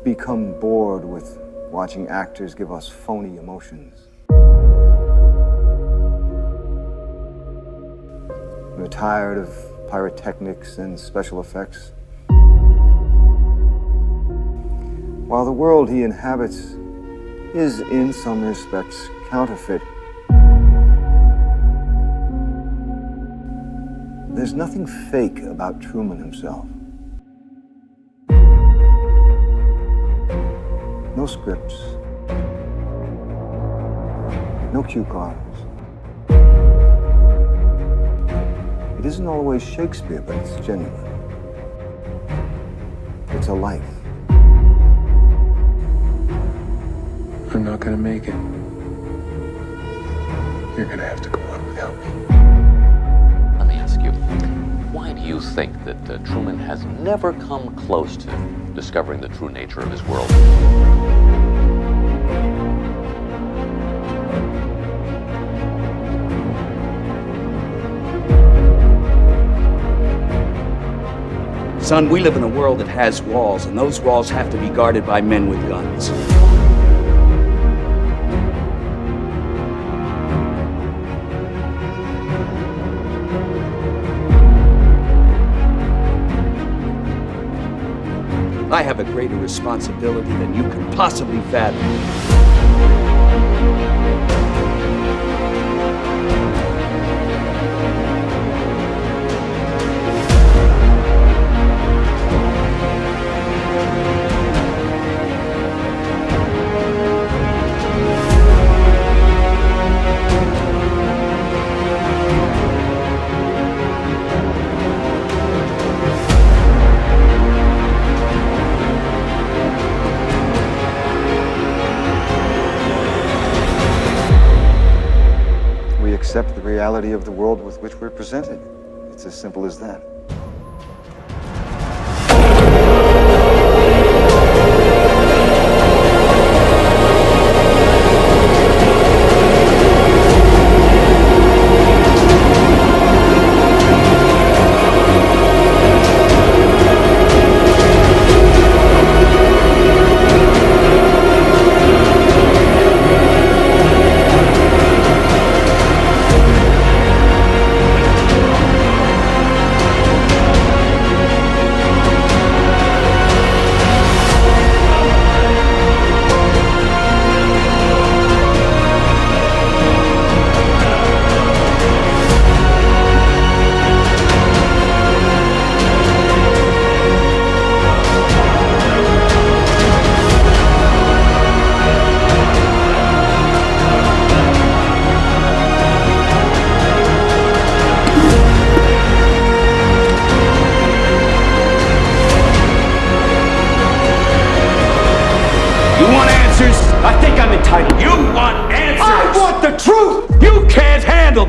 We've become bored with watching actors give us phony emotions. We're tired of pyrotechnics and special effects. While the world he inhabits is, in some respects, counterfeit, there's nothing fake about Truman himself. No scripts, no cue cards. It isn't always Shakespeare, but it's genuine. It's a life. I'm not gonna make it. You're gonna have to go on without me. Let me ask you, why do you think that Truman has never come close to discovering the true nature of his world? Son, we live in a world that has walls, and those walls have to be guarded by men with guns. I have a greater responsibility than you can possibly fathom. Accept the reality of the world with which we're presented. It's as simple as that.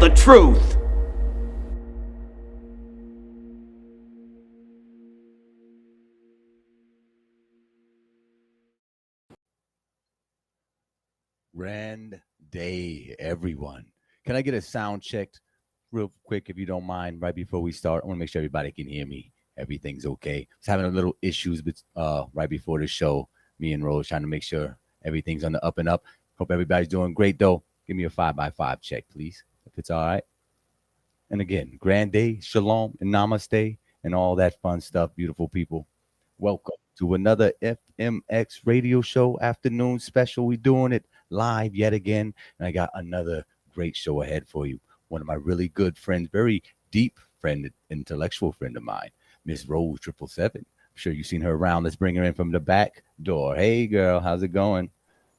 The truth. Grand day, everyone. Can I get a sound checked real quick, if you don't mind, right before we start? I want to make sure everybody can hear me. Everything's okay. I was having a little issues right before the show. Me and Rose trying to make sure everything's on the up and up. Hope everybody's doing great, though. Give me a 5x5 check, please, if it's all right. And again, grand day, shalom, and namaste, and all that fun stuff, beautiful people. Welcome to another FMX Radio Show afternoon special. We're doing it live yet again, and I got another great show ahead for you. One of my really good friends, very deep friend, intellectual friend of mine, Miss Rose 777. I'm sure you've seen her around. Let's bring her in from the back door. Hey, girl, how's it going?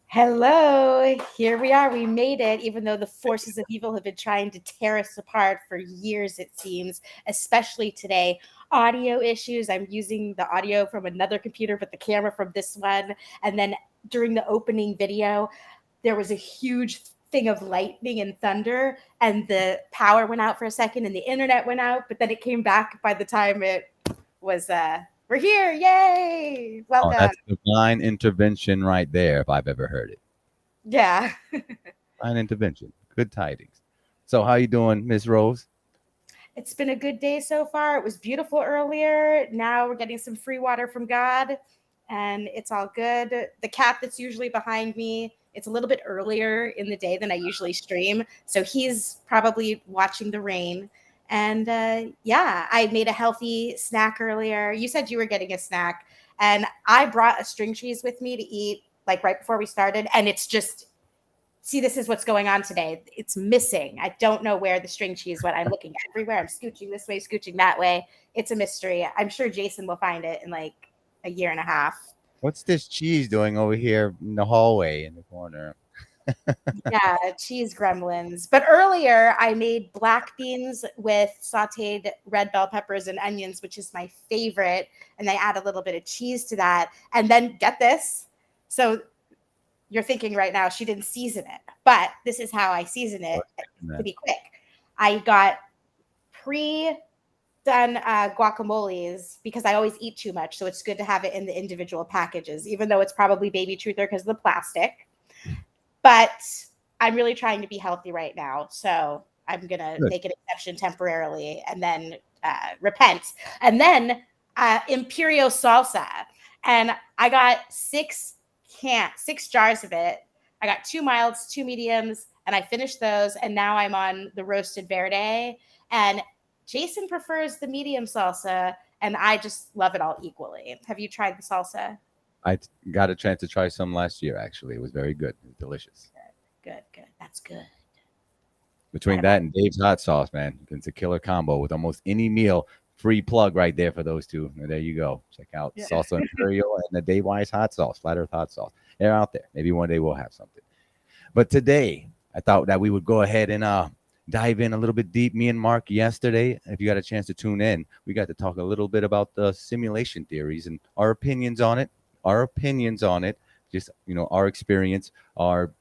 Hello, here we are. We made it, even though the forces of evil have been trying to tear us apart for years, it seems, especially today. Audio issues. I'm using the audio from another computer, but the camera from this one. And then during the opening video, there was a huge thing of lightning and thunder, and the power went out for a second and the internet went out, but then it came back by the time it was we're here. Yay. Welcome. Oh, that's divine intervention right there, if I've ever heard it. Yeah. Divine intervention. Good tidings. So how you doing, Miss Rose? It's been a good day so far. It was beautiful earlier. Now we're getting some free water from God. and it's all good. The cat that's usually behind me, it's a little bit earlier in the day than I usually stream, so he's probably watching the rain. And yeah, I made a healthy snack earlier. You said you were getting a snack, and I brought a string cheese with me to eat like right before we started, and it's just, see, this is what's going on today. It's missing. I don't know where the string cheese went. I'm looking everywhere. I'm scooching this way, scooching that way. It's a mystery. I'm sure Jason will find it in like a year and a half. What's this cheese doing over here in the hallway in the corner? Yeah, cheese gremlins. But earlier I made black beans with sauteed red bell peppers and onions, which is my favorite. And I add a little bit of cheese to that. And then get this. So you're thinking right now, she didn't season it, but this is how I season it to be quick. I got pre-done guacamoles because I always eat too much. So it's good to have it in the individual packages, even though it's probably baby truther because of the plastic. But I'm really trying to be healthy right now. So I'm going to make an exception temporarily and then repent. And then Imperio salsa. And I got 6 jars of it. I got 2 milds, 2 mediums, and I finished those. And now I'm on the roasted verde. And Jason prefers the medium salsa, and I just love it all equally. Have you tried the salsa? I got a chance to try some last year, actually. It was very good. It was delicious. Good. That's good. Between that and Dave's hot sauce, man, it's a killer combo with almost any meal. Free plug right there for those two. And there you go. Check out Salsa Imperial and the Dave Wise hot sauce, Flat Earth hot sauce. They're out there. Maybe one day we'll have something. But today, I thought that we would go ahead and dive in a little bit deep. Me and Mark yesterday, if you got a chance to tune in, we got to talk a little bit about the simulation theories and our opinions on it. Just, our experience, our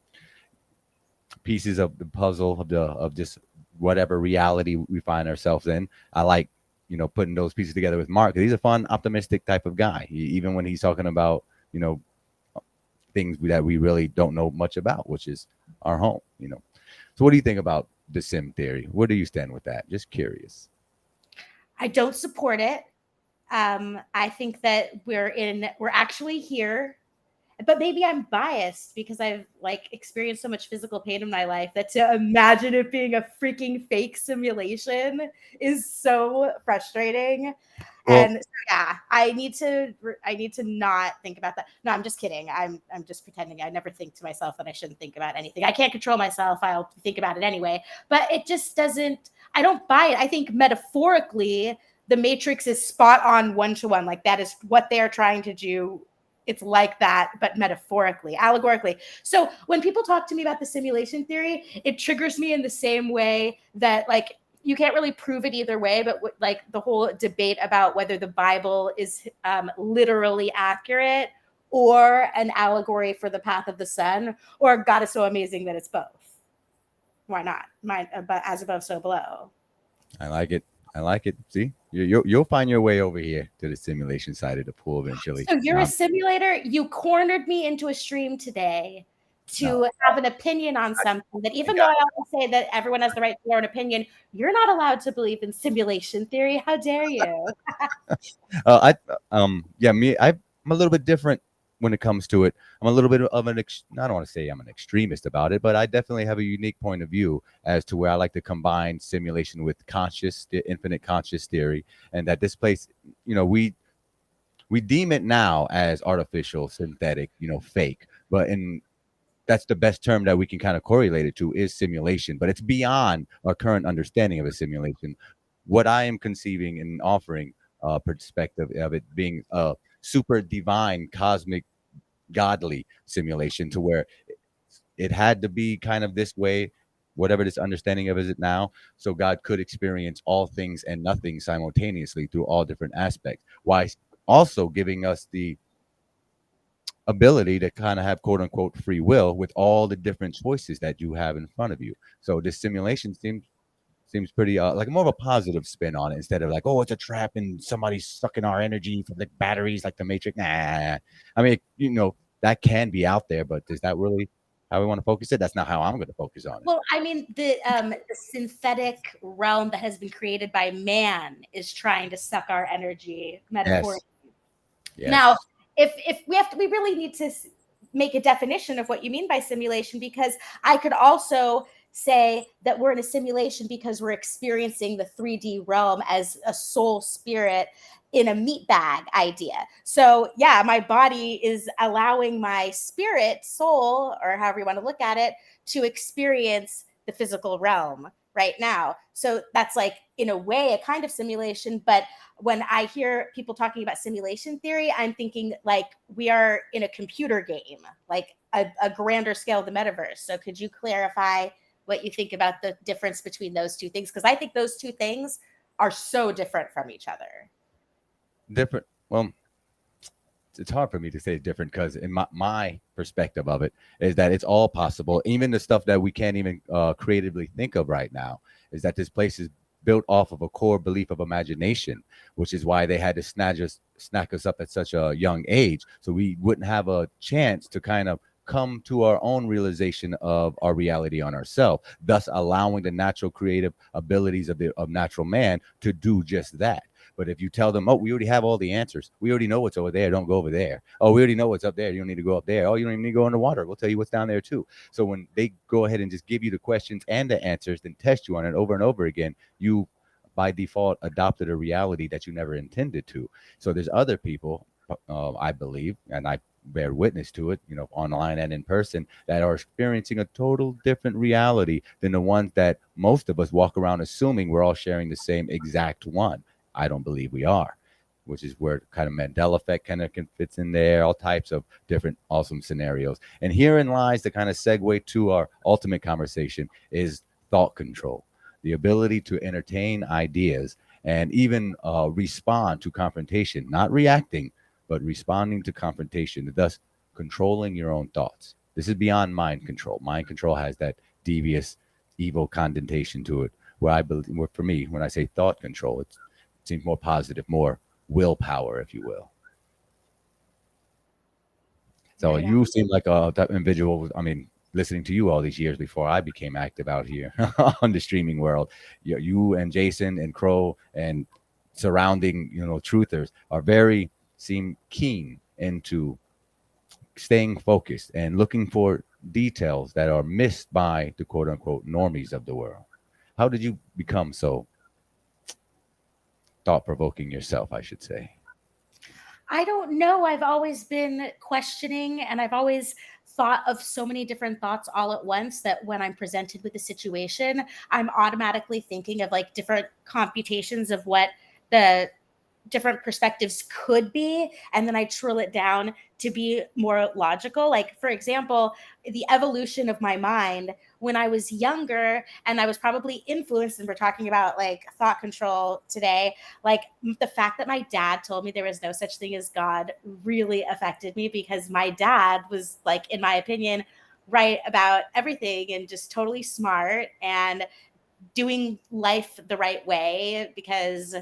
pieces of the puzzle of just whatever reality we find ourselves in. I like, putting those pieces together with Mark. He's a fun, optimistic type of guy. Even when he's talking about, things that we really don't know much about, which is our home, So what do you think about the sim theory? Where do you stand with that? Just curious. I don't support it. I think that we're actually here, but maybe I'm biased because I've experienced so much physical pain in my life that to imagine it being a freaking fake simulation is so frustrating. Well, and so, yeah, I need to not think about that. No, I'm just kidding. I'm just pretending. I never think to myself that I shouldn't think about anything. I can't control myself. I'll think about it anyway, but it just doesn't, I don't buy it. I think metaphorically, the Matrix is spot on 1-to-1. Like that is what they're trying to do. It's like that, but metaphorically, allegorically. So when people talk to me about the simulation theory, it triggers me in the same way that you can't really prove it either way, but the whole debate about whether the Bible is literally accurate or an allegory for the path of the sun, or God is so amazing that it's both. Why not? But as above, so below. I like it. See, you'll find your way over here to the simulation side of the pool eventually. So you're a simulator. You cornered me into a stream today to have an opinion on something that, even though I always say that everyone has the right to their own opinion, you're not allowed to believe in simulation theory. How dare you? I'm a little bit different when it comes to it. I'm a little bit of I don't want to say I'm an extremist about it, but I definitely have a unique point of view as to where I like to combine simulation with infinite conscious theory, and that this place, we deem it now as artificial, synthetic, fake, but that's the best term that we can kind of correlate it to is simulation, but it's beyond our current understanding of a simulation. What I am conceiving and offering a perspective of it being a super divine, cosmic, godly simulation, to where it had to be kind of this way, whatever this understanding of it now, so God could experience all things and nothing simultaneously through all different aspects, while also giving us the ability to kind of have quote unquote free will with all the different choices that you have in front of you. So this simulation seems pretty like more of a positive spin on it, instead of oh, it's a trap and somebody's sucking our energy from the batteries like the Matrix. Nah, I mean, that can be out there, but is that really how we want to focus it? That's not how I'm going to focus on it. Well, I mean, the synthetic realm that has been created by man is trying to suck our energy metaphorically. Yes. Now, if we really need to make a definition of what you mean by simulation, because I could also say that we're in a simulation because we're experiencing the 3D realm as a soul spirit in a meat bag idea. So yeah, my body is allowing my spirit, soul, or however you want to look at it, to experience the physical realm right now. So that's like, in a way, a kind of simulation. But when I hear people talking about simulation theory, I'm thinking like we are in a computer game, like a grander scale of the metaverse. So could you clarify what you think about the difference between those two things? Because I think those two things are so different from each other. Different. Well, it's hard for me to say different because in my perspective of it is that it's all possible. Even the stuff that we can't even creatively think of right now is that this place is built off of a core belief of imagination, which is why they had to snack us up at such a young age. So we wouldn't have a chance to kind of come to our own realization of our reality on ourselves, thus allowing the natural creative abilities of natural man to do just that. But if you tell them, oh, we already have all the answers. We already know what's over there. Don't go over there. Oh, we already know what's up there. You don't need to go up there. Oh, you don't even need to go underwater. We'll tell you what's down there too. So when they go ahead and just give you the questions and the answers, then test you on it over and over again, you by default adopted a reality that you never intended to. So there's other people, I believe, and I bear witness to it, you know, online and in person, that are experiencing a total different reality than the ones that most of us walk around assuming we're all sharing the same exact one. I don't believe we are, which is where kind of Mandela effect kind of fits in there, all types of different awesome scenarios. And herein lies the kind of segue to our ultimate conversation is thought control, the ability to entertain ideas and even respond to confrontation, not reacting, but responding to confrontation, thus controlling your own thoughts. This is beyond mind control. Mind control has that devious, evil connotation to it, where I believe, for me, when I say thought control, it seems more positive, more willpower, if you will. So Right. you seem like a type of individual. I mean, listening to you all these years before I became active out here on the streaming world, you and Jason and Crow and surrounding, you know, truthers are seem keen into staying focused and looking for details that are missed by the quote unquote normies of the world. How did you become so thought-provoking yourself, I should say? I don't know. I've always been questioning, and I've always thought of so many different thoughts all at once that when I'm presented with a situation, I'm automatically thinking of like different computations of what the different perspectives could be, and then I trill it down to be more logical. Like, for example, the evolution of my mind when I was younger, and I was probably influenced, and we're talking about like thought control today, like the fact that my dad told me there was no such thing as God really affected me, because my dad was, like, in my opinion, right about everything and just totally smart and doing life the right way, because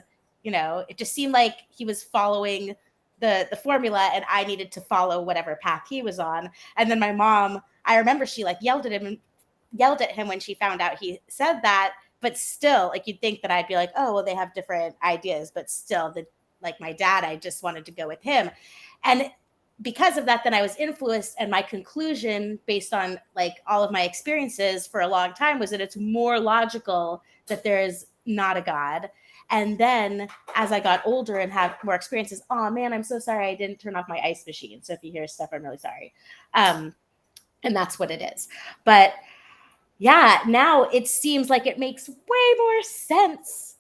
it just seemed like he was following the formula, and I needed to follow whatever path he was on. And then my mom, I remember she like yelled at him when she found out he said that. But still, like, you'd think that I'd be like, oh, well, they have different ideas, but still, like my dad, I just wanted to go with him. And because of that, then I was influenced, and my conclusion based on like all of my experiences for a long time was that it's more logical that there is not a God. And then as I got older and had more experiences, oh man, I'm so sorry I didn't turn off my ice machine. So if you hear stuff, I'm really sorry. And that's what it is. But yeah, now it seems like it makes way more sense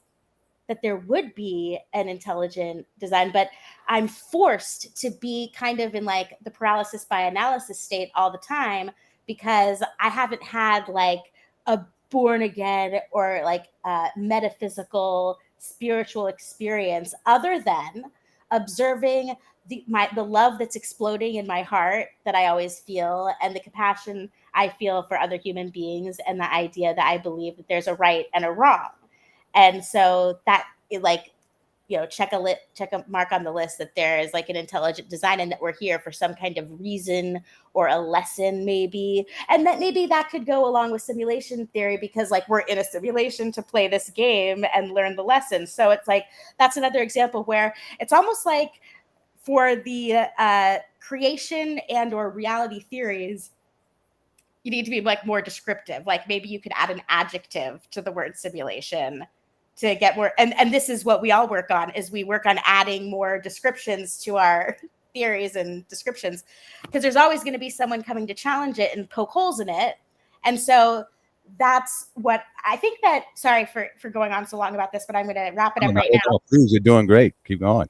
that there would be an intelligent design, but I'm forced to be kind of in like the paralysis by analysis state all the time, because I haven't had like a born again or like a metaphysical spiritual experience other than observing the love that's exploding in my heart that I always feel, and the compassion I feel for other human beings, and the idea that I believe that there's a right and a wrong. And so that check a mark on the list that there is like an intelligent design, and that we're here for some kind of reason or a lesson maybe. And that maybe that could go along with simulation theory, because like we're in a simulation to play this game and learn the lesson. So it's like, that's another example where it's almost like for the creation and or reality theories, you need to be like more descriptive. Like maybe you could add an adjective to the word simulation to get more. And this is what we all work on, is we work on adding more descriptions to our theories and descriptions, because there's always going to be someone coming to challenge it and poke holes in it. And so that's what I think that, sorry for going on so long about this, but I'm going to wrap it up right now. Please, you're doing great. Keep going.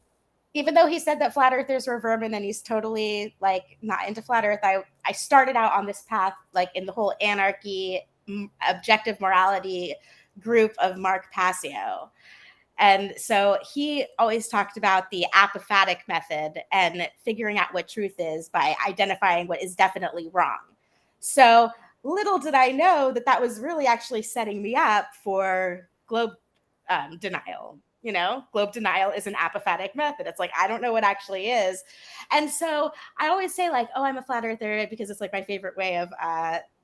Even though he said that flat earthers were vermin and he's totally like not into flat earth, I started out on this path like in the whole anarchy, objective morality group of Mark Passio. And so he always talked about the apophatic method and figuring out what truth is by identifying what is definitely wrong. So little did I know that was really actually setting me up for globe denial. You know, globe denial is an apophatic method. It's like, I don't know what actually is. And so I always say like, oh, I'm a flat earther, because it's like my favorite way of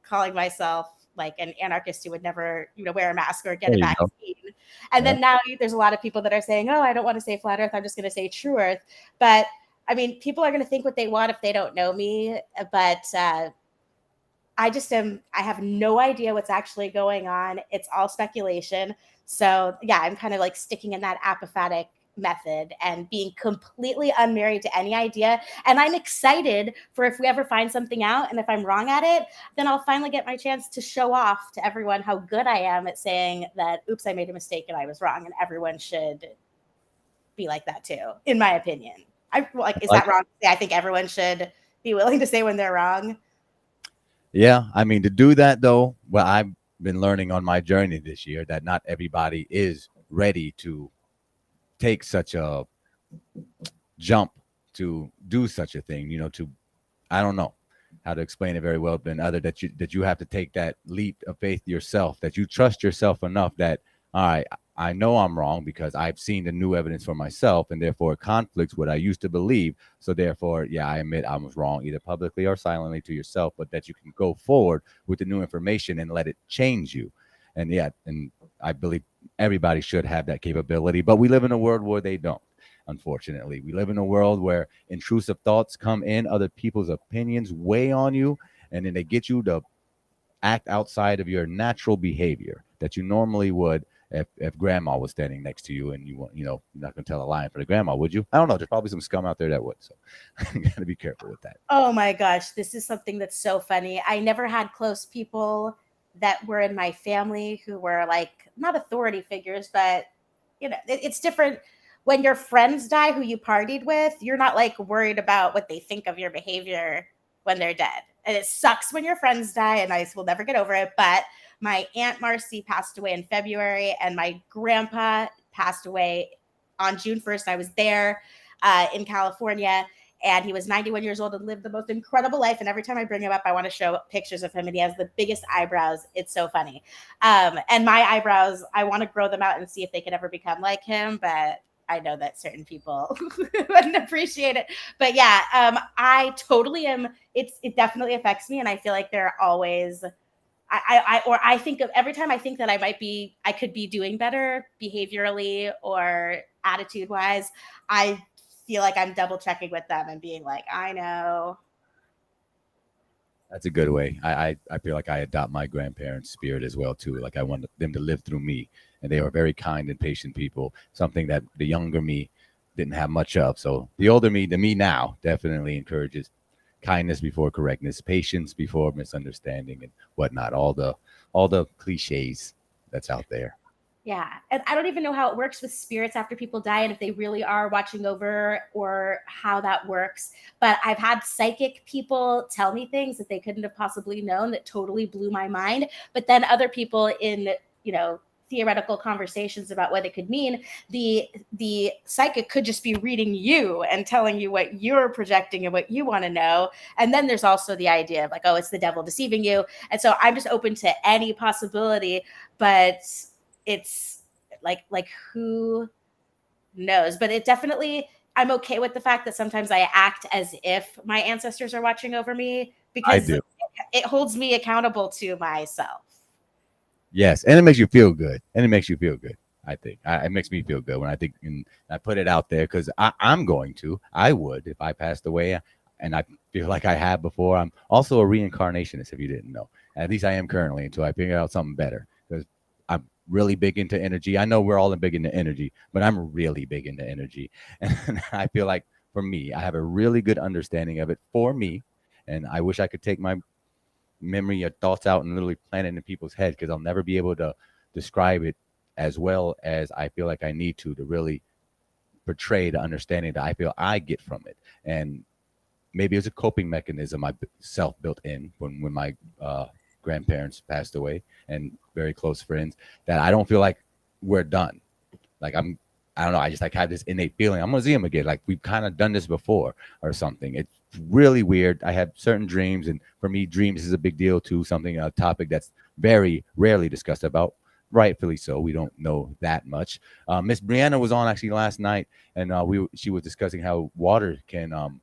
calling myself like an anarchist who would never, wear a mask or get a vaccine. And then now there's a lot of people that are saying, oh, I don't want to say flat earth. I'm just going to say true earth. But I mean, people are going to think what they want if they don't know me. But I have no idea what's actually going on. It's all speculation. So yeah, I'm kind of like sticking in that apophatic method and being completely unmarried to any idea. And I'm excited for if we ever find something out. And if I'm wrong at it, then I'll finally get my chance to show off to everyone how good I am at saying that, oops, I made a mistake and I was wrong. And everyone should be like that too, in my opinion. Is that wrong? I think everyone should be willing to say when they're wrong. Yeah. I mean, to do that though, well, I've been learning on my journey this year that not everybody is ready to take such a jump to do such a thing, I don't know how to explain it very well, but that you have to take that leap of faith yourself, that you trust yourself enough that, all right, I know I'm wrong because I've seen the new evidence for myself, and therefore it conflicts what I used to believe. So therefore, yeah, I admit I was wrong, either publicly or silently to yourself, but that you can go forward with the new information and let it change you. And yeah, and I believe everybody should have that capability, but we live in a world where they don't. Unfortunately, we live in a world where intrusive thoughts come in, other people's opinions weigh on you, and then they get you to act outside of your natural behavior that you normally would if grandma was standing next to you and you're not going to tell a lie in front of grandma, would you? I don't know. There's probably some scum out there that would. So you got to be careful with that. Oh my gosh. This is something that's so funny. I never had close people that were in my family who were like, not authority figures, but it's different when your friends die who you partied with. You're not like worried about what they think of your behavior when they're dead. And it sucks when your friends die, and I will never get over it. But my Aunt Marcy passed away in February, and my grandpa passed away on June 1st. I was there in California, and he was 91 years old and lived the most incredible life. And every time I bring him up, I want to show pictures of him, and he has the biggest eyebrows. It's so funny. And my eyebrows, I want to grow them out and see if they could ever become like him, but I know that certain people wouldn't appreciate it. But yeah, I totally am. It definitely affects me. And I feel like there are always, I think of every time I think that I could be doing better behaviorally or attitude wise, I feel like I'm double checking with them and being like, I know. That's a good way. I feel like I adopt my grandparents' spirit as well too. Like I want them to live through me, and they were very kind and patient people. Something that the younger me didn't have much of. So the older me, the me now, definitely encourages kindness before correctness, patience before misunderstanding, and whatnot. All the cliches that's out there. Yeah. And I don't even know how it works with spirits after people die and if they really are watching over or how that works. But I've had psychic people tell me things that they couldn't have possibly known that totally blew my mind. But then other people in, theoretical conversations about what it could mean, the psychic could just be reading you and telling you what you're projecting and what you want to know. And then there's also the idea of like, oh, it's the devil deceiving you. And so I'm just open to any possibility, but it's like who knows? But it definitely, I'm okay with the fact that sometimes I act as if my ancestors are watching over me because it holds me accountable to myself. Yes, and it makes you feel good. I think it makes me feel good when I think, and I put it out there because I would if I passed away, and I feel like I have before. I'm also a reincarnationist, if you didn't know. At least I am currently until I figure out something better, because I'm really big into energy. I know we're all big into energy, but I'm really big into energy, and I feel like for me, I have a really good understanding of it for me, and I wish I could take my memory or thoughts out and literally plant it in people's head, because I'll never be able to describe it as well as I feel like I need to really portray the understanding that I feel I get from it. And maybe it's a coping mechanism I self built in when my grandparents passed away, and very close friends, that I don't feel like we're done. Like I don't know. I just like have this innate feeling I'm gonna see him again. Like we've kind of done this before or something. It's really weird. I have certain dreams, and for me, dreams is a big deal too. A topic that's very rarely discussed about. Rightfully so. We don't know that much. Miss Brianna was on actually last night, and she was discussing how water can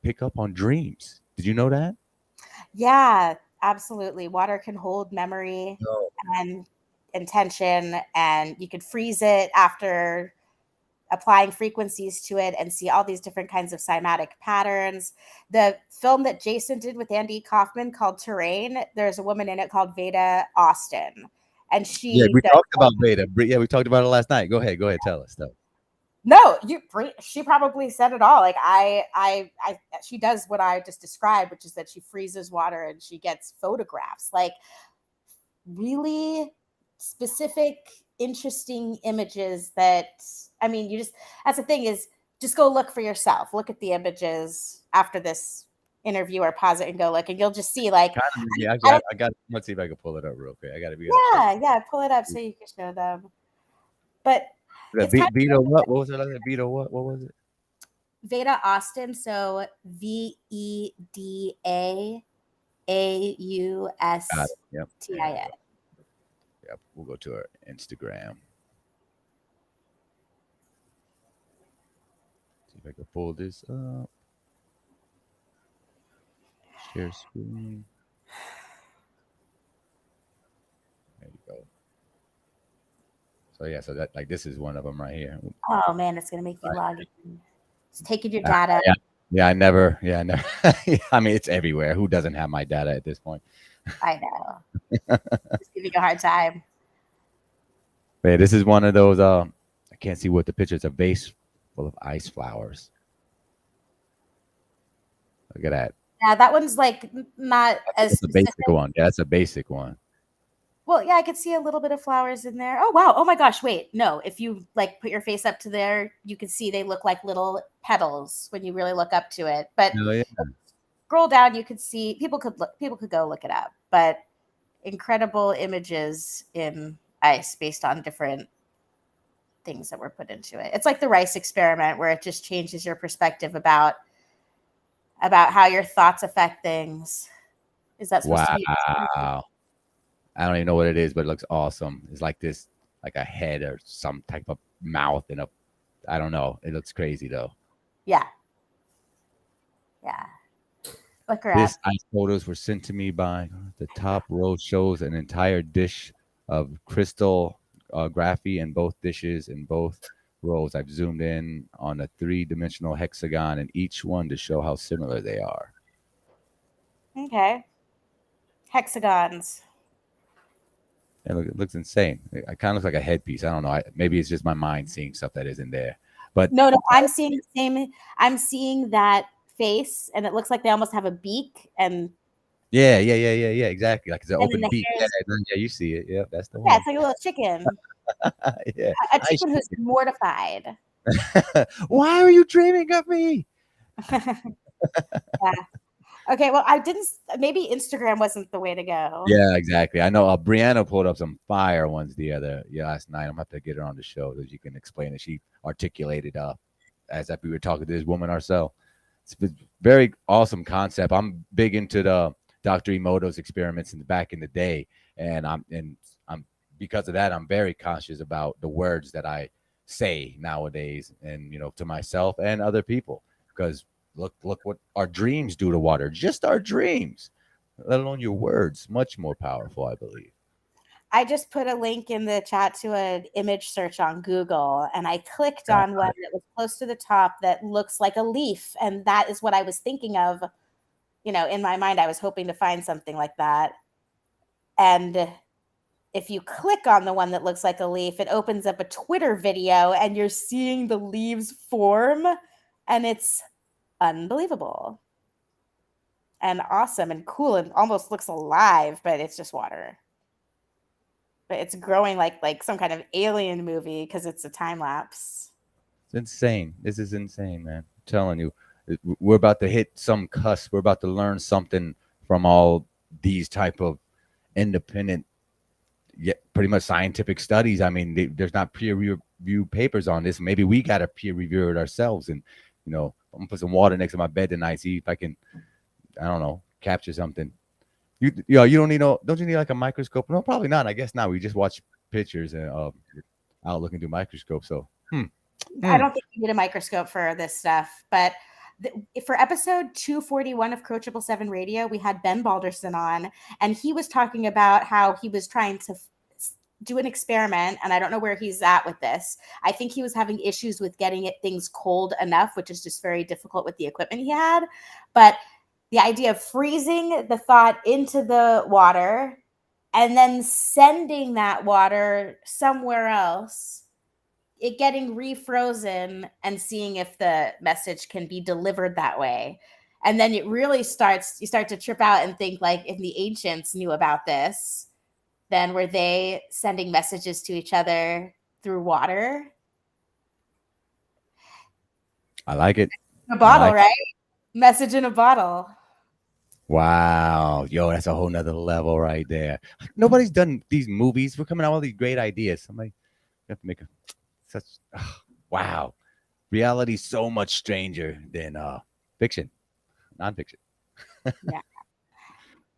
pick up on dreams. Did you know that? Yeah, absolutely. Water can hold memory and intention, and you could freeze it after applying frequencies to it and see all these different kinds of cymatic patterns. The film that Jason did with Andy Kaufman called Terrain, there's a woman in it called Veda Austin. And Yeah, we talked about Veda. Yeah, we talked about it last night. Go ahead, tell us. No, she probably said it all. Like she does what I just described, which is that she freezes water and she gets photographs, like really specific, interesting images that, I mean, that's the thing is, just go look for yourself. Look at the images after this interview, or pause it and go look, and you'll just see like, let's see if I can pull it up real quick. I got to be. Yeah, pull it up so you can show them. But Veda what? What was it? Veda what? What was it? Veda Austin. So VEDA AUSTIN. Yep. We'll go to our Instagram. See if I can pull this up. Share screen. There you go. So yeah, so that like this is one of them right here. Oh man, it's gonna make you log in. It's taking your data. I never. I mean, it's everywhere. Who doesn't have my data at this point? I know. Just giving you a hard time. Hey, this is one of those. I can't see what the picture is. A vase full of ice flowers. Look at that. Yeah, that one's like not as a basic one. Yeah, that's a basic one. Well, yeah, I could see a little bit of flowers in there. Oh, wow. Oh, my gosh. Wait, no. If you like put your face up to there, you can see they look like little petals when you really look up to it. But scroll down, you could see people could go look it up. But incredible images in ice based on different things that were put into it. It's like the rice experiment, where it just changes your perspective about how your thoughts affect things. Is that supposed to be? Wow. I don't even know what it is, but it looks awesome. It's like this, like a head or some type of mouth and I don't know. It looks crazy though. Yeah. Look her up. These ice photos were sent to me by the top row. Shows an entire dish of crystal graphy in both dishes in both rows. I've zoomed in on a 3-dimensional hexagon in each one to show how similar they are. Okay. Hexagons. It looks insane. It kind of looks like a headpiece. I don't know. Maybe it's just my mind seeing stuff that isn't there. But no, I'm seeing the same. I'm seeing that face, and it looks like they almost have a beak. And yeah, exactly. Like it's an open beak. Yeah, you see it. Yeah, that's the one. Yeah, it's like a little chicken. Yeah, a chicken who's mortified. Why are you dreaming of me? Yeah. Okay, well, maybe Instagram wasn't the way to go. Yeah, exactly. I know Brianna pulled up some fire ones last night. I'm gonna have to get her on the show so she can explain it. She articulated as if we were talking to this woman ourselves. It's a very awesome concept. I'm big into the Dr. Emoto's experiments back in the day, and I'm because of that, I'm very conscious about the words that I say nowadays, and to myself and other people, because look what our dreams do to water. Just our dreams, let alone your words. Much more powerful, I believe. I just put a link in the chat to an image search on Google, and I clicked on one that was close to the top that looks like a leaf, and that is what I was thinking of. You know, in my mind, I was hoping to find something like that. And if you click on the one that looks like a leaf, it opens up a Twitter video, and you're seeing the leaves form, and it's unbelievable and awesome and cool and almost looks alive, but it's just water. But it's growing like some kind of alien movie because it's a time lapse. It's insane. This is insane, man. I'm telling you, we're about to hit some cusp. We're about to learn something from all these type of independent, yet pretty much scientific studies. I mean, there's not peer review papers on this. Maybe we got to peer review it ourselves. And, you know, I'm gonna put some water next to my bed tonight, see if I can, I don't know, capture something. You don't need don't you need like a microscope? No, probably not. I guess not. We just watch pictures and out looking through microscope. So I don't think you need a microscope for this stuff. But for episode 241 of Coach 777 Radio, we had Ben Balderson on, and he was talking about how he was trying to do an experiment, and I don't know where he's at with this. I think he was having issues with getting things cold enough, which is just very difficult with the equipment he had. But the idea of freezing the thought into the water and then sending that water somewhere else, it getting refrozen and seeing if the message can be delivered that way. And then it really you start to trip out and think, like, if the ancients knew about this, then were they sending messages to each other through water? I like it. A bottle, right? Message in a bottle. Wow. Yo, that's a whole nother level right there. Nobody's done these movies. We're coming out with all these great ideas. Somebody have to make wow. Reality's so much stranger than fiction, nonfiction. Yeah.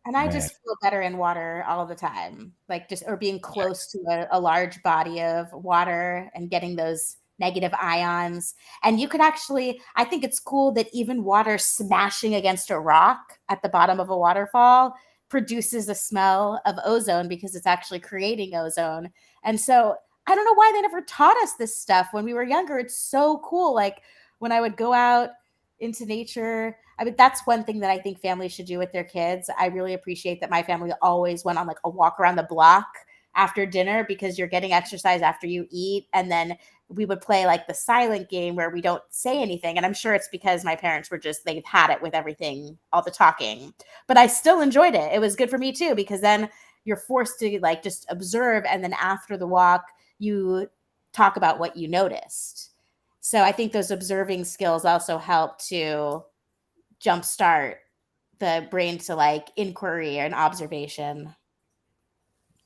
And I just feel better in water all the time, like or being close to a large body of water and getting those negative ions. And you could actually, I think it's cool that even water smashing against a rock at the bottom of a waterfall produces a smell of ozone because it's actually creating ozone. And so I don't know why they never taught us this stuff when we were younger. It's so cool. Like when I would go out into nature, I mean, that's one thing that I think families should do with their kids. I really appreciate that my family always went on like a walk around the block after dinner because you're getting exercise after you eat. And then we would play like the silent game where we don't say anything. And I'm sure it's because my parents were they've had it with everything, all the talking, but I still enjoyed it. It was good for me too, because then you're forced to like just observe. And then after the walk, you talk about what you noticed. So I think those observing skills also help to jumpstart the brain to like inquiry and observation.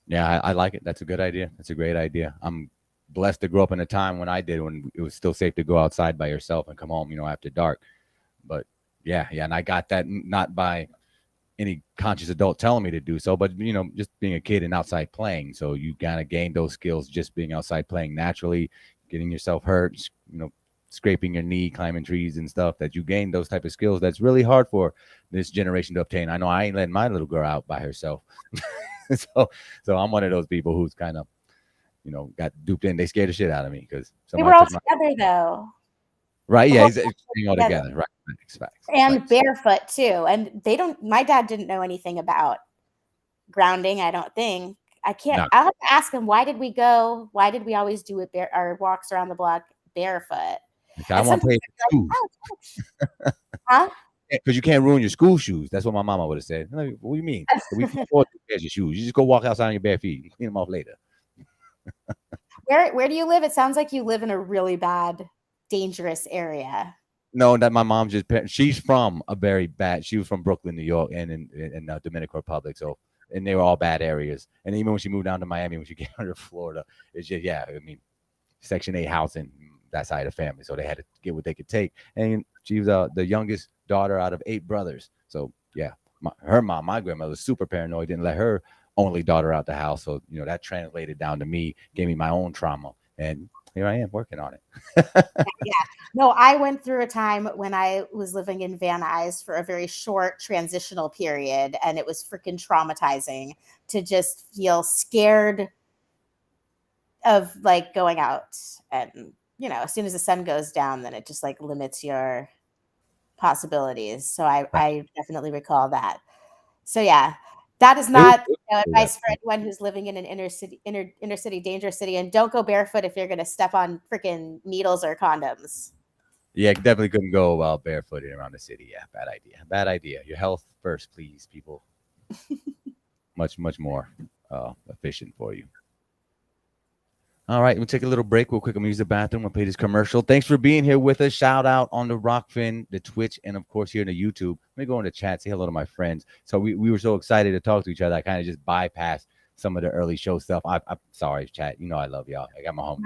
Yeah, I like it. That's a good idea. That's a great idea. I'm blessed to grow up in a time when it was still safe to go outside by yourself and come home, after dark. But yeah. And I got that not by any conscious adult telling me to do so, but just being a kid and outside playing. So you kind of gain those skills just being outside playing naturally, getting yourself hurt, scraping your knee, climbing trees and stuff, that you gain those type of skills. That's really hard for this generation to obtain. I know I ain't letting my little girl out by herself. So I'm one of those people who's kind of, got duped in. They scared the shit out of me because they were all together though. Right. Yeah. He's all together. Right. And barefoot too. And my dad didn't know anything about grounding. I don't think. I'll have to ask him, why did we always do our walks around the block barefoot? I want to pay for shoes. Huh? Because you can't ruin your school shoes. That's what my mama would have said. Like, what do you mean? We can afford to wear your shoes. You just go walk outside on your bare feet. You clean them off later. Where do you live? It sounds like you live in a really bad, dangerous area. No, that my mom she's from a very bad. She was from Brooklyn, New York, and in Dominican Republic. So, and they were all bad areas. And even when she moved down to Miami, when she came out to Florida, it's just Section 8 housing, that side of the family. So they had to get what they could take. And she was the youngest daughter out of 8 brothers. So yeah, my grandmother was super paranoid, didn't let her only daughter out the house. So that translated down to me, gave me my own trauma. And here I am working on it. Yeah. No, I went through a time when I was living in Van Nuys for a very short transitional period, and it was freaking traumatizing to just feel scared of like going out. And, you know, as soon as the sun goes down, then it just like limits your possibilities. So I definitely recall that. So yeah, that is not advice for anyone who's living in an inner city dangerous city. And don't go barefoot if you're going to step on freaking needles or condoms. Yeah, definitely couldn't go barefooted around the city. Yeah, bad idea. Bad idea. Your health first, please, people. Much more efficient for you. All right, we'll take a little break real quick. I'm going to use the bathroom. We'll play this commercial. Thanks for being here with us. Shout out on the Rockfin, the Twitch, and of course here in the YouTube. Let me go in the chat, say hello to my friends. So we were so excited to talk to each other. I kind of just bypassed some of the early show stuff. I'm sorry, chat. You know I love y'all. I got my home.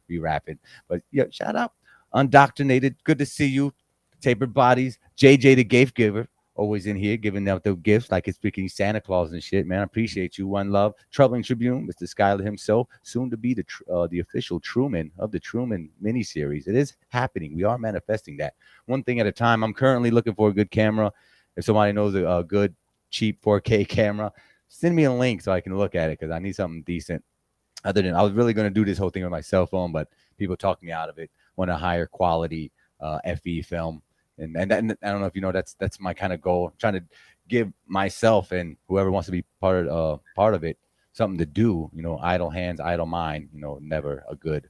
Be rapping. But yeah, shout out. Undoctrinated. Good to see you. Tapered Bodies. JJ the Gift Giver. Always in here giving out the gifts like it's freaking Santa Claus and shit, man. I appreciate you. One love. Troubling Tribune, Mr. Skyler himself, soon to be the official Truman of the Truman miniseries. It is happening. We are manifesting that. One thing at a time. I'm currently looking for a good camera. If somebody knows a good, cheap 4K camera, send me a link so I can look at it because I need something decent. Other than I was really going to do this whole thing on my cell phone, but people talked me out of it. Want a higher quality FE film. And I don't know if you know that's my kind of goal. I'm trying to give myself and whoever wants to be part of it something to do. You know, idle hands, idle mind. You know, never a good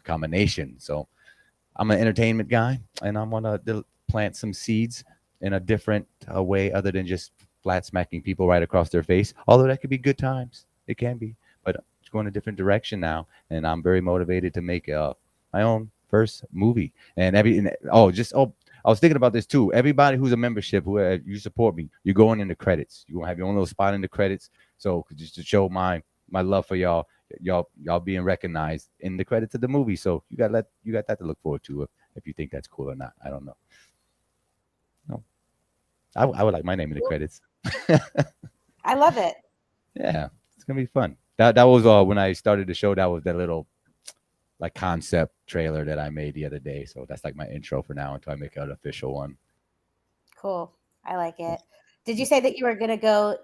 combination. So I'm an entertainment guy, and I want to plant some seeds in a different way other than just flat smacking people right across their face. Although that could be good times, it can be. But it's going a different direction now, and I'm very motivated to make my own first movie. I was thinking about this too. Everybody who's a membership, who you support me, you're going in the credits. You're gonna have your own little spot in the credits. So just to show my love for y'all being recognized in the credits of the movie. So you got that to look forward to if you think that's cool or not. I don't know. No, I would like my name in the credits. I love it. Yeah, it's gonna be fun. That was when I started the show. That was that little like concept trailer that I made the other day. So that's like my intro for now until I make an official one. Cool. I like it. Did you say that you were going to go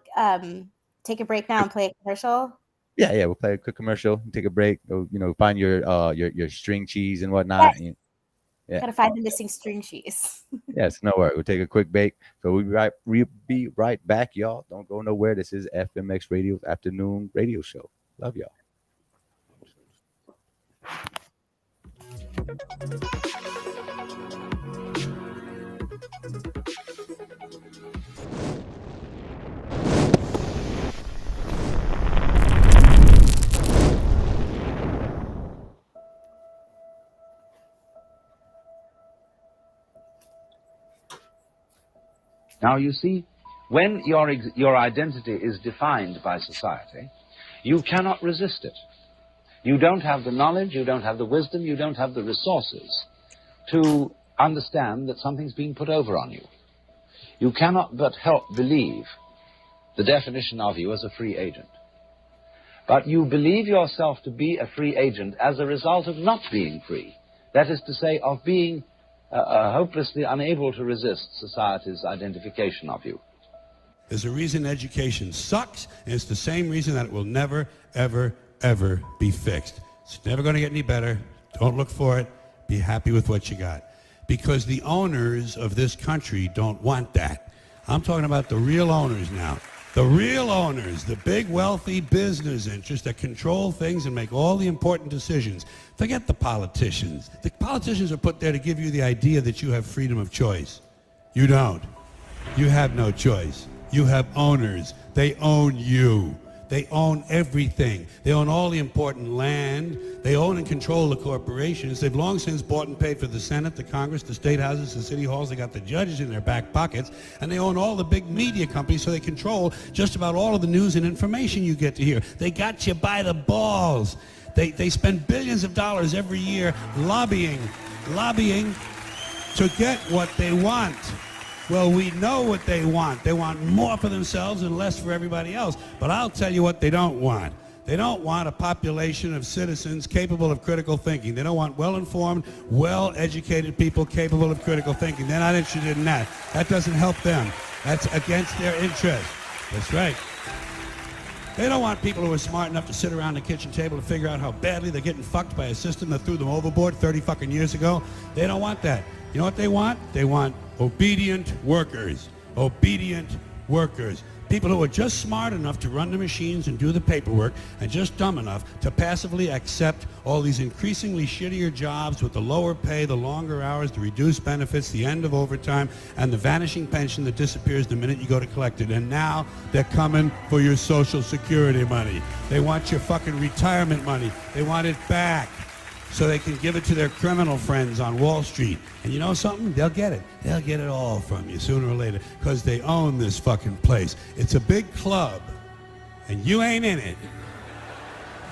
take a break now and play a commercial? Yeah. We'll play a quick commercial, take a break, go, find your string cheese and whatnot. Yes. Yeah. Gotta find the missing string cheese. Yes, no worries. We'll take a quick break. So we'll be right back, y'all. Don't go nowhere. This is FMX Radio's afternoon radio show. Love y'all. Now, you see, when your identity is defined by society, you cannot resist it. You don't have the knowledge, you don't have the wisdom, you don't have the resources to understand that something's being put over on you. You cannot but help believe the definition of you as a free agent. But you believe yourself to be a free agent as a result of not being free. That is to say, of being hopelessly unable to resist society's identification of you. There's a reason education sucks, and it's the same reason that it will never, ever be fixed. It's never going to get any better. Don't look for it. Be happy with what you got. Because the owners of this country don't want that. I'm talking about the real owners now. The real owners, the big wealthy business interests that control things and make all the important decisions. Forget the politicians. The politicians are put there to give you the idea that you have freedom of choice. You don't. You have no choice. You have owners. They own you. They own everything. They own all the important land. They own and control the corporations. They've long since bought and paid for the Senate, the Congress, the state houses, the city halls. They got the judges in their back pockets. And they own all the big media companies, so they control just about all of the news and information you get to hear. They got you by the balls. They spend billions of dollars every year lobbying to get what they want. Well, we know what they want. They want more for themselves and less for everybody else. But I'll tell you what they don't want. They don't want a population of citizens capable of critical thinking. They don't want well-informed, well-educated people capable of critical thinking. They're not interested in that. That doesn't help them. That's against their interest. That's right. They don't want people who are smart enough to sit around the kitchen table to figure out how badly they're getting fucked by a system that threw them overboard 30 fucking years ago. They don't want that. You know what they want? They want obedient workers. Obedient workers. People who are just smart enough to run the machines and do the paperwork and just dumb enough to passively accept all these increasingly shittier jobs with the lower pay, the longer hours, the reduced benefits, the end of overtime, and the vanishing pension that disappears the minute you go to collect it. And now they're coming for your Social Security money. They want your fucking retirement money. They want it back so they can give it to their criminal friends on Wall Street. And you know something? They'll get it. They'll get it all from you sooner or later because they own this fucking place. It's a big club, and you ain't in it.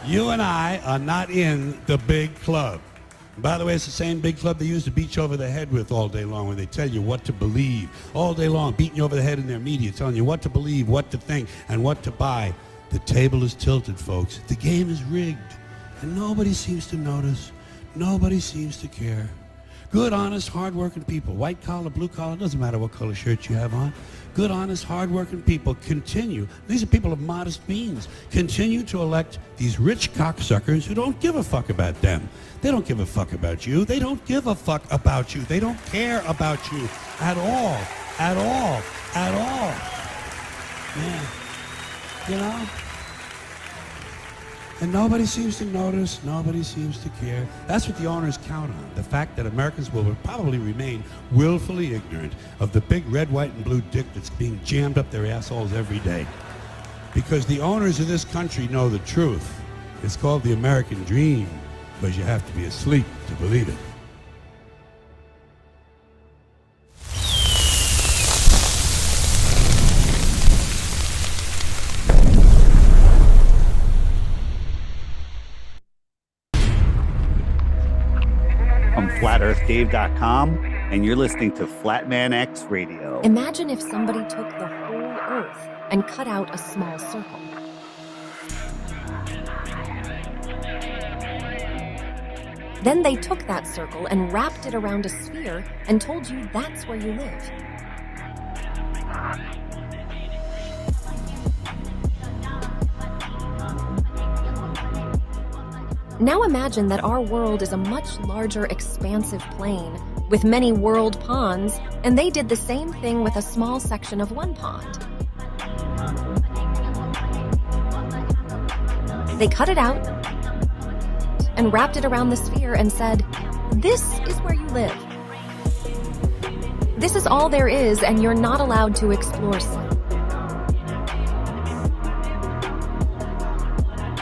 You and I are not in the big club. And by the way, it's the same big club they use to beat you over the head with all day long when they tell you what to believe. All day long, beating you over the head in their media, telling you what to believe, what to think, and what to buy. The table is tilted, folks. The game is rigged. And nobody seems to notice. Nobody seems to care. Good, honest, hard-working people, white collar, blue collar, doesn't matter what color shirt you have on. Good, honest, hard-working people continue. These are people of modest means. Continue to elect these rich cocksuckers who don't give a fuck about them. They don't give a fuck about you. They don't give a fuck about you. They don't care about you at all. At all. At all. Man, you know? And nobody seems to notice, nobody seems to care. That's what the owners count on, the fact that Americans will probably remain willfully ignorant of the big red, white, and blue dick that's being jammed up their assholes every day. Because the owners of this country know the truth. It's called the American dream, but you have to be asleep to believe it. I'm FlatEarthDave.com, and you're listening to FlatManX Radio. Imagine if somebody took the whole Earth and cut out a small circle. Then they took that circle and wrapped it around a sphere and told you that's where you live. Now imagine that our world is a much larger, expansive plain with many world ponds, and they did the same thing with a small section of one pond. They cut it out and wrapped it around the sphere and said, "This is where you live. This is all there is, and you're not allowed to explore some."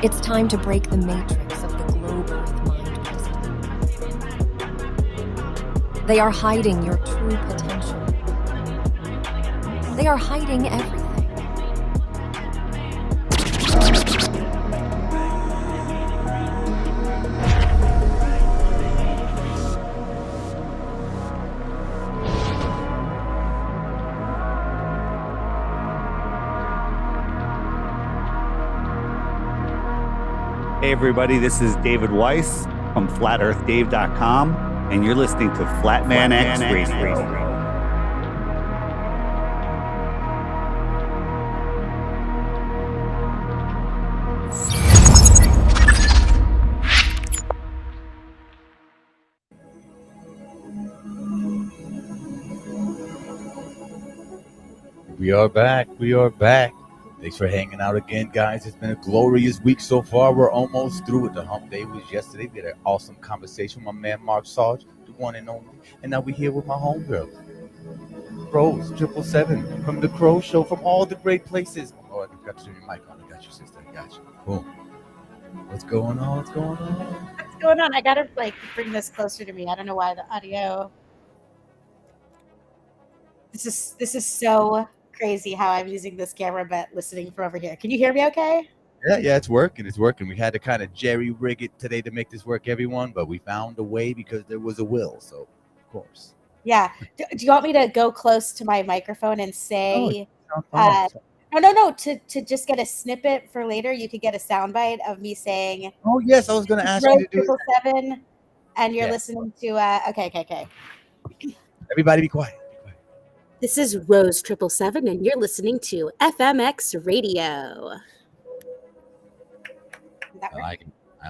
It's time to break the matrix of the globe Earth mind prison. They are hiding your true potential. They are hiding everything. Hey everybody, this is David Weiss from FlatEarthDave.com, and you're listening to FlatManX Radio. We are back. We are back. Thanks for hanging out again, guys. It's been a glorious week so far. We're almost through it. The hump day was yesterday. We had an awesome conversation with my man, Mark Sarge, the one and only. And now we're here with my homegirl, Rose 777 from The Crow Show, from all the great places. Oh, I got to turn your mic on. I got you, sister. I got you. Boom. What's going on? What's going on? What's going on? I gotta bring this closer to me. I don't know why the audio. This is so crazy how I'm using this camera but listening from over here. Can you hear me okay? Yeah, it's working. It's working. We had to kind of jerry rig it today to make this work, everyone, but we found a way because there was a will. So, of course. Yeah. Do you want me to go close to my microphone and say No. To just get a snippet for later, you could get a soundbite of me saying, Oh yes, I was going to ask you to do that. 777, and you're listening to. Okay. Everybody, be quiet. This is Rose 777, and you're listening to FMX Radio. I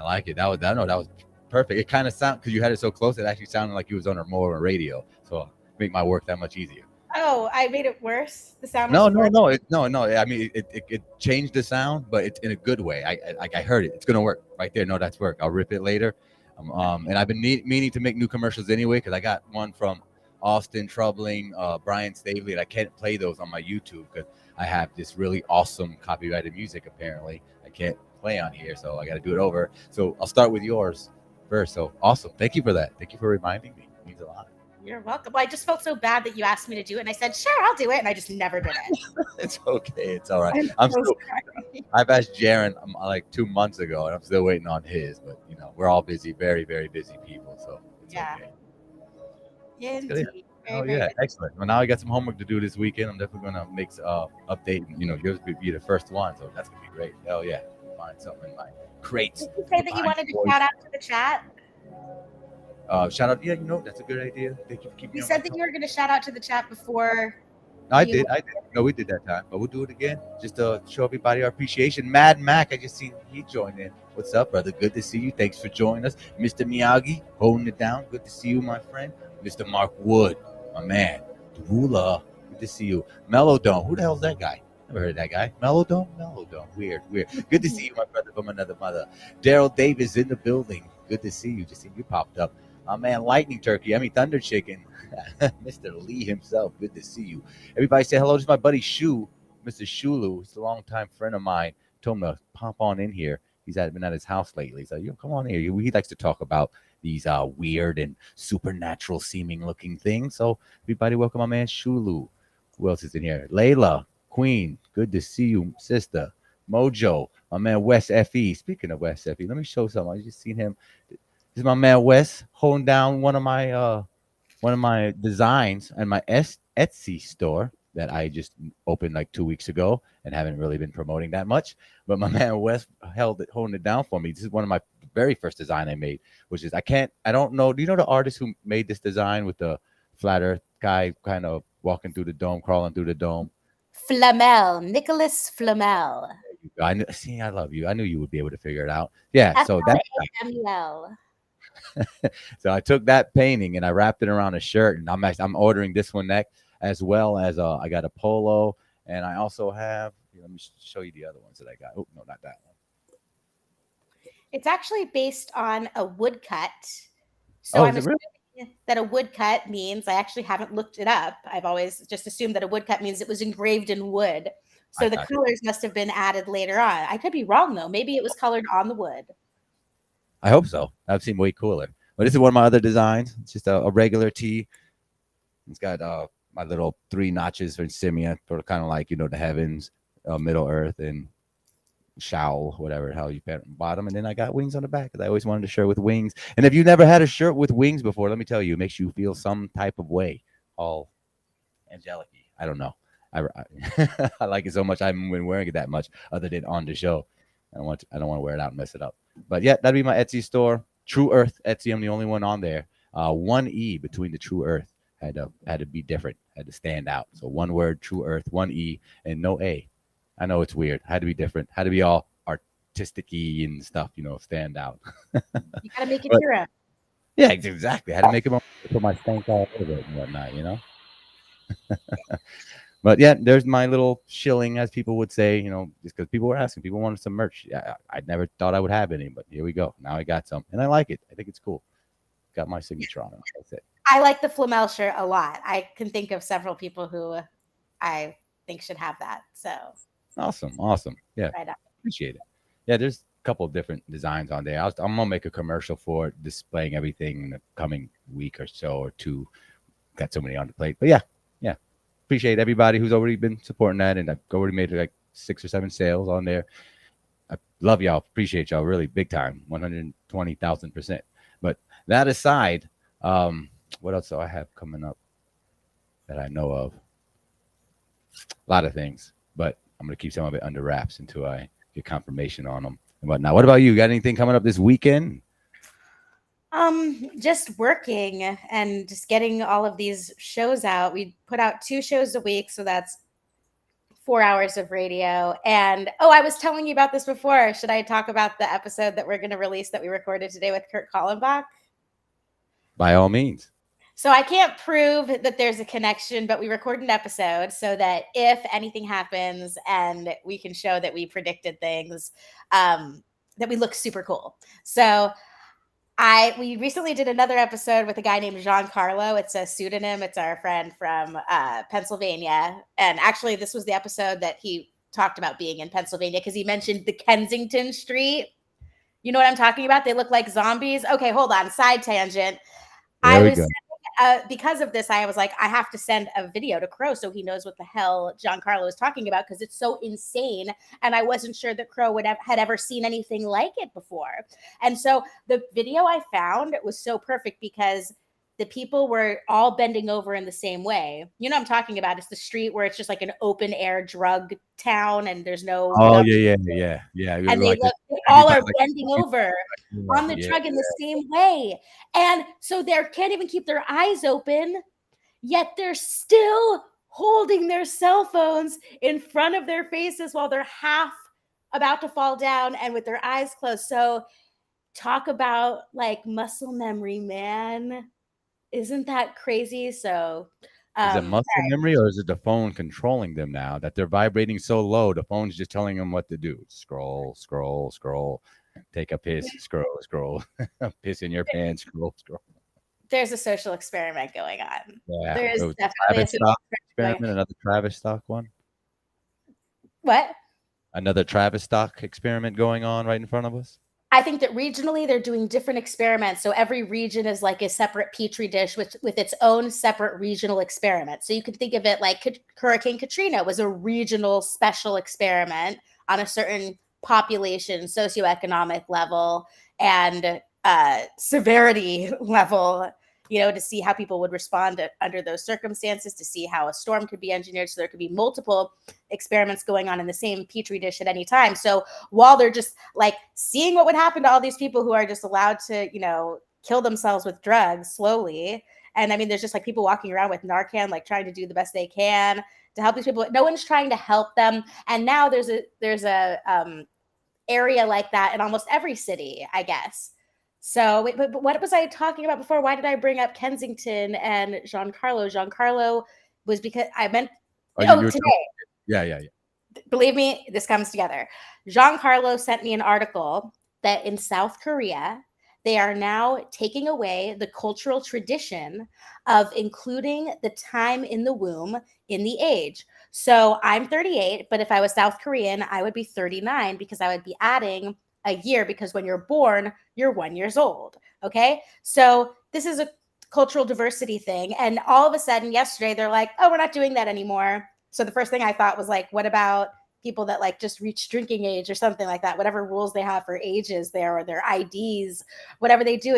like it. That was perfect. It kind of sounded, because you had it so close, it actually sounded like you was on a more radio. So make my work that much easier. Oh, I made it worse. The sound. No. I mean, it changed the sound, but it's in a good way. I heard it. It's gonna work right there. No, that's work. I'll rip it later. And I've been meaning to make new commercials anyway, because I got one from Austin Troubling, Brian Stavely, and I can't play those on my YouTube because I have this really awesome copyrighted music. Apparently, I can't play on here, so I got to do it over. So I'll start with yours first. So awesome! Thank you for that. Thank you for reminding me. It means a lot. You're welcome. Well, I just felt so bad that you asked me to do it, and I said, "Sure, I'll do it," and I just never did it. It's okay. It's all right. I've asked Jaron like 2 months ago, and I'm still waiting on his. But we're all busy, very, very busy people. So it's okay. Yeah, indeed. Excellent. Well, now I got some homework to do this weekend. I'm definitely gonna make update. Yours would be the first one, so that's gonna be great. Hell yeah, find something in my crates. Did you say that you wanted to shout out to the chat? Shout out, that's a good idea. Thank you for keeping. You said that you were going to shout out to the chat before. I did. No, we did that time, but we'll do it again just to show everybody our appreciation. Mad Mac, I just seen he joined in. What's up, brother? Good to see you. Thanks for joining us, Mr. Miyagi, holding it down. Good to see you, my friend. Mr. Mark Wood, my man. Dula, good to see you. Mellowdome, who the hell's that guy? Never heard of that guy. Mellowdome. Weird. Good to see you, my brother from another mother. Daryl Davis in the building. Good to see you. Just seen you popped up. My man, Lightning Turkey. Thunder Chicken. Mr. Lee himself. Good to see you. Everybody say hello to my buddy Shu, Mr. Shulu. He's a longtime friend of mine. Told him to pop on in here. He's been at his house lately. So come on here. He likes to talk about these weird and supernatural seeming looking things. So everybody welcome my man Shulu. Who else is in here? Layla, Queen. Good to see you, sister. Mojo, my man Wes Fe. Speaking of Wes Fe, let me show something. I just seen him. This is my man Wes holding down one of my designs and my Etsy store that I just opened like 2 weeks ago and haven't really been promoting that much. But my man Wes holding it down for me. This is one of my very first design I made, which is I don't know. Do you know the artist who made this design with the flat earth guy kind of walking through the dome, crawling through the dome? Flamel, Nicholas Flamel. I love you. I knew you would be able to figure it out. Yeah. So that's so I took that painting and I wrapped it around a shirt, and I'm ordering this one next, as well as I got a polo, and I also have. Let me show you the other ones that I got. Oh no, not that one. It's actually based on a woodcut. So I'm assuming that a woodcut means, I actually haven't looked it up. I've always just assumed that a woodcut means it was engraved in wood. So the colors must have been added later on. I could be wrong though. Maybe it was colored on the wood. I hope so. That would seem way cooler. But this is one of my other designs. It's just a regular tee. It's got my little 3 notches for Simeon, for kind of like, the heavens, Middle Earth, and Shawl, whatever the hell you put on the bottom. And then I got wings on the back because I always wanted a shirt with wings. And if you've never had a shirt with wings before, let me tell you, it makes you feel some type of way. All angelic-y. I don't know. I like it so much. I haven't been wearing it that much other than on the show. I don't want to wear it out and mess it up. But yeah, that'd be my Etsy store. True Earth Etsy. I'm the only one on there. 1 E between the True Earth had to be different. Had to stand out. So one word, True Earth, 1 E, and no A. I know it's weird. Had to be different. Had to be all artistic-y and stuff. Stand out. You gotta make it your own. Yeah, exactly. I had to make it put my stank all over it and whatnot. But yeah, there's my little shilling, as people would say, just because people were asking. People wanted some merch. Yeah, I never thought I would have any, but here we go. Now I got some, and I like it. I think it's cool. Got my signature on it. That's it. I like the Flamel shirt a lot. I can think of several people who I think should have that. So awesome. Yeah, right, appreciate it. Yeah, there's a couple of different designs on there. I'm gonna make a commercial for it, displaying everything in the coming week or so or two. Got so many on the plate, but yeah. Appreciate everybody who's already been supporting that, and I've already made like 6 or 7 sales on there. I love y'all, appreciate y'all, really big time, 120,000%. But that aside, what else do I have coming up that I know of? A lot of things, but I'm going to keep some of it under wraps until I get confirmation on them and whatnot. What about you? Got anything coming up this weekend? Just working and just getting all of these shows out. We put out 2 shows a week, so that's 4 hours of radio. And I was telling you about this before. Should I talk about the episode that we're going to release that we recorded today with Kurt Kallenbach? By all means. So I can't prove that there's a connection, but we recorded an episode so that if anything happens and we can show that we predicted things, that we look super cool. So we recently did another episode with a guy named Giancarlo. It's a pseudonym. It's our friend from Pennsylvania. And actually, this was the episode that he talked about being in Pennsylvania because he mentioned the Kensington Street. You know what I'm talking about? They look like zombies. Okay, hold on. Side tangent. Because of this, I was like, I have to send a video to Crow so he knows what the hell Giancarlo is talking about because it's so insane. And I wasn't sure that Crow had ever seen anything like it before. And so the video I found was so perfect because the people were all bending over in the same way. You know what I'm talking about? It's the street where it's just like an open air drug town and there's no. Yeah. And they all are bending over on the drug in the same way. And so they can't even keep their eyes open, yet they're still holding their cell phones in front of their faces while they're half about to fall down and with their eyes closed. So talk about like muscle memory, man. Isn't that crazy? So is it muscle memory or is it the phone controlling them now that they're vibrating so low? The phone's just telling them what to do. Scroll, scroll, scroll, take a piss, scroll, piss in your pants, scroll. There's a social experiment going on. Yeah. There's definitely a social experiment, another Travis stock one. What? Another Travis stock experiment going on right in front of us. I think that regionally they're doing different experiments. So every region is like a separate petri dish with its own separate regional experiment. So you could think of it like Hurricane Katrina was a regional special experiment on a certain population, socioeconomic level, and severity level, to see how people would respond under those circumstances, to see how a storm could be engineered. So there could be multiple experiments going on in the same petri dish at any time. So while they're just like seeing what would happen to all these people who are just allowed to, kill themselves with drugs slowly. And I mean, there's just like people walking around with Narcan, like trying to do the best they can to help these people. No one's trying to help them. And now there's a area like that in almost every city, I guess. So, but what was I talking about before? Why did I bring up Kensington and Giancarlo? Giancarlo was because I meant today. Yeah. Believe me, this comes together. Giancarlo sent me an article that in South Korea, they are now taking away the cultural tradition of including the time in the womb in the age. So I'm 38, but if I was South Korean, I would be 39 because I would be adding a year because when you're born, you're 1 year old. Okay. So this is a cultural diversity thing. And all of a sudden yesterday, they're like, oh, we're not doing that anymore. So the first thing I thought was like, what about people that like just reach drinking age or something like that? Whatever rules they have for ages there or their IDs, whatever they do,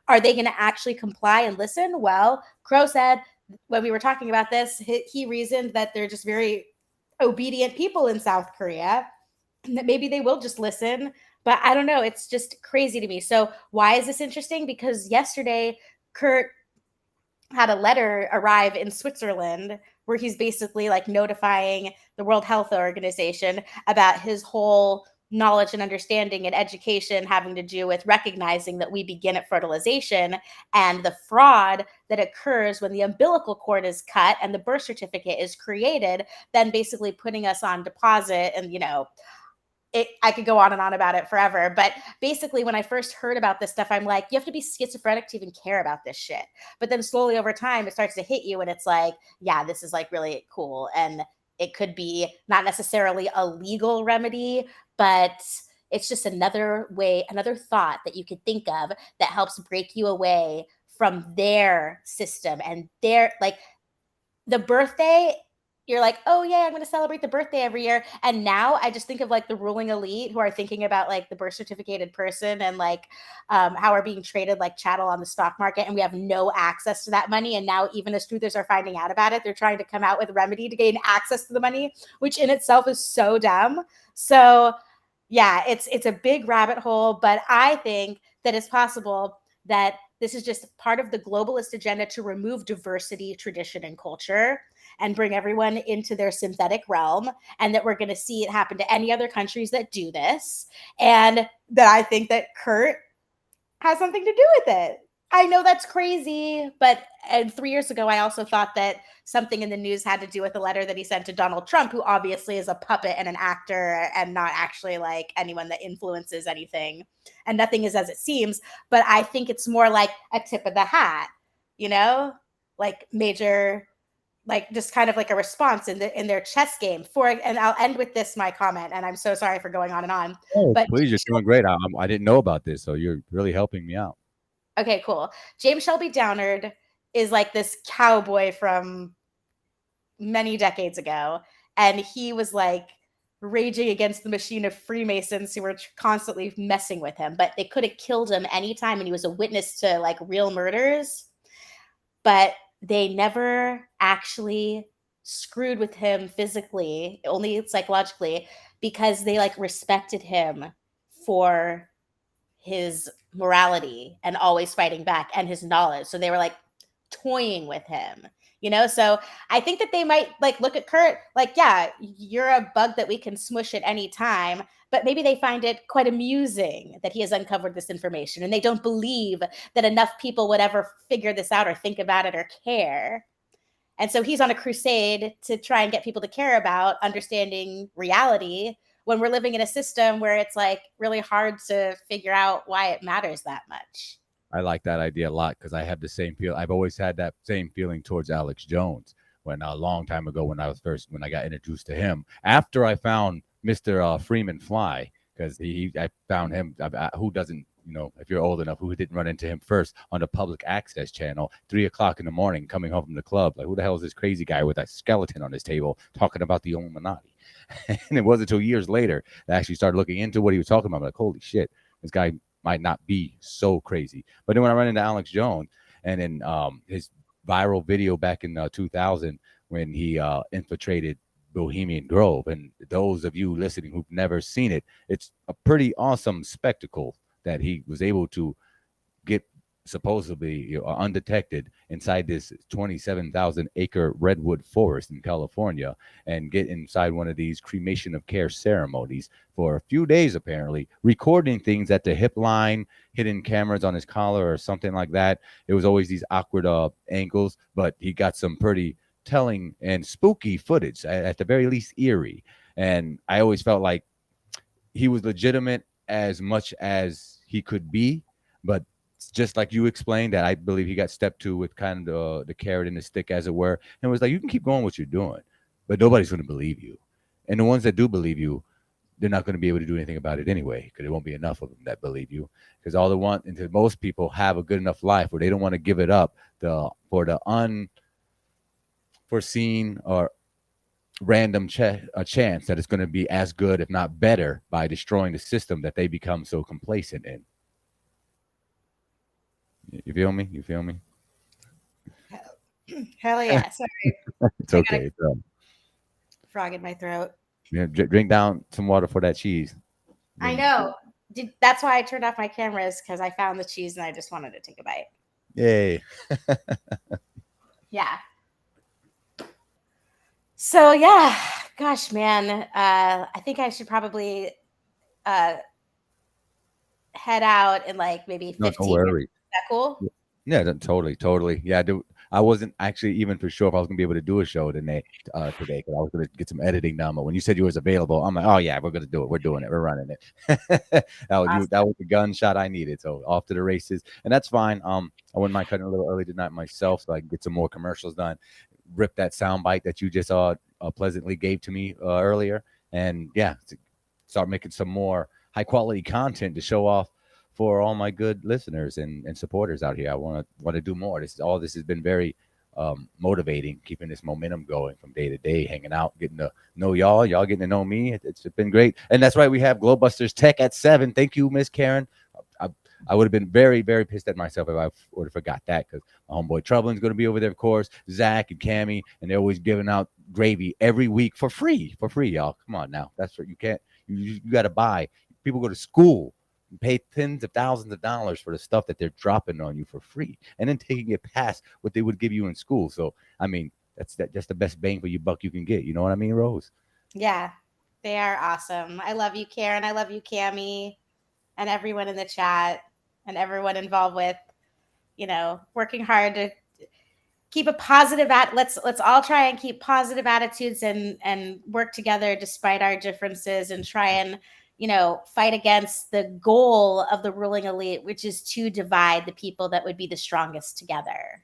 are they going to actually comply and listen? Well, Crow said when we were talking about this, he reasoned that they're just very obedient people in South Korea, that maybe they will just listen. But I don't know. It's just crazy to me. So why is this interesting? Because yesterday, Kurt had a letter arrive in Switzerland where he's basically like notifying the World Health Organization about his whole knowledge and understanding and education having to do with recognizing that we begin at fertilization and the fraud that occurs when the umbilical cord is cut and the birth certificate is created, then basically putting us on deposit. And, I could go on and on about it forever. But basically, when I first heard about this stuff, I'm like, you have to be schizophrenic to even care about this shit. But then slowly over time, it starts to hit you and it's like, yeah, this is like really cool. And it could be not necessarily a legal remedy, but it's just another thought that you could think of that helps break you away from their system and their, like, the birthday you're like, oh yeah, I'm going to celebrate the birthday every year. And now I just think of like the ruling elite who are thinking about like the birth certificated person and like how we're being traded like chattel on the stock market, and we have no access to that money. And now even as truthers are finding out about it, they're trying to come out with a remedy to gain access to the money, which in itself is so dumb. So yeah, it's a big rabbit hole, but I think that it's possible that this is just part of the globalist agenda to remove diversity, tradition, and culture and bring everyone into their synthetic realm, and that we're going to see it happen to any other countries that do this. And that I think that Kurt has something to do with it. I know that's crazy, but 3 years ago, I also thought that something in the news had to do with a letter that he sent to Donald Trump, who obviously is a puppet and an actor and not actually like anyone that influences anything. And nothing is as it seems. But I think it's more like a tip of the hat, you know, like major, like just kind of like a response in their chess game. And I'll end with this, my comment, and I'm so sorry for going on and on. Oh, but please, you're doing great. I didn't know about this, so you're really helping me out. Okay, cool. James Shelby Downard is like this cowboy from many decades ago. And he was like raging against the machine of Freemasons who were constantly messing with him. But they could have killed him anytime. And he was a witness to like real murders. But they never actually screwed with him physically, only psychologically, because they like respected him for his morality and always fighting back and his knowledge. So they were like toying with him, you know? So I think that they might like look at Kurt like, yeah, you're a bug that we can smush at any time, but maybe they find it quite amusing that he has uncovered this information and they don't believe that enough people would ever figure this out or think about it or care. And so he's on a crusade to try and get people to care about understanding reality when we're living in a system where it's like really hard to figure out why it matters that much. I like that idea a lot because I have the same feel. I've always had that same feeling towards Alex Jones when a long time ago when I got introduced to him after I found Mr. Freeman Fly, because I found him. Who doesn't, you know, if you're old enough, who didn't run into him first on the public access channel, 3:00 in the morning, coming home from the club? Like, who the hell is this crazy guy with that skeleton on his table talking about the Illuminati? And it wasn't until years later that I actually started looking into what he was talking about. I'm like, holy shit, this guy might not be so crazy. But then when I run into Alex Jones and then his viral video back in 2000 when he infiltrated Bohemian Grove, and those of you listening who've never seen it, it's a pretty awesome spectacle that he was able to get supposedly undetected inside this 27,000 acre redwood forest in California and get inside one of these cremation of care ceremonies for a few days, apparently recording things at the hip line, hidden cameras on his collar or something like that. It was always these awkward angles, but he got some pretty telling and spooky footage, at the very least eerie. And I always felt like he was legitimate as much as he could be, but just like you explained, that I believe he got stepped to with kind of the carrot and the stick, as it were, and was like, you can keep going what you're doing, but nobody's going to believe you. And the ones that do believe you, they're not going to be able to do anything about it anyway, because there won't be enough of them that believe you, because all they want, and most people have a good enough life where they don't want to give it up for the unforeseen or random chance that it's going to be as good, if not better, by destroying the system that they become so complacent in. You feel me? You feel me? Hell yeah. Sorry. It's okay. Frog in my throat. Yeah, drink down some water for that cheese. I know. That's why I turned off my cameras, because I found the cheese and I just wanted to take a bite. Yay. Yeah. So yeah, gosh, man. I think I should probably head out in like maybe 15 No, don't worry. minutes. Is that cool? Yeah, totally. Yeah, I wasn't actually even for sure if I was gonna be able to do a show today, because I was gonna get some editing done. But when you said you was available, I'm like, oh yeah, we're gonna do it. We're doing it. We're running it. that was the gunshot I needed. So off to the races, and that's fine. I wouldn't mind cutting a little early tonight myself, so I can get some more commercials done. Rip that sound bite that you just pleasantly gave to me earlier, and yeah, start making some more high quality content to show off for all my good listeners and supporters out here. I want to do more. This has been very motivating, keeping this momentum going from day to day, hanging out, getting to know y'all getting to know me. It's been great. And that's right, we have Glowbusters Tech at 7. Thank you, Miss Karen. I would have been very, very pissed at myself if I would have forgot that, because my homeboy Troubling's going to be over there, of course, Zach and Cammy, and they're always giving out gravy every week for free, y'all. Come on now. That's what you can't, you got to buy. People go to school and pay tens of thousands of dollars for the stuff that they're dropping on you for free, and then taking it past what they would give you in school. So, I mean, that's the best bang for your buck you can get. You know what I mean, Rose? Yeah, they are awesome. I love you, Karen. I love you, Cammy, and everyone in the chat and everyone involved with, working hard to keep a positive let's all try and keep positive attitudes and work together despite our differences, and try and fight against the goal of the ruling elite, which is to divide the people that would be the strongest together.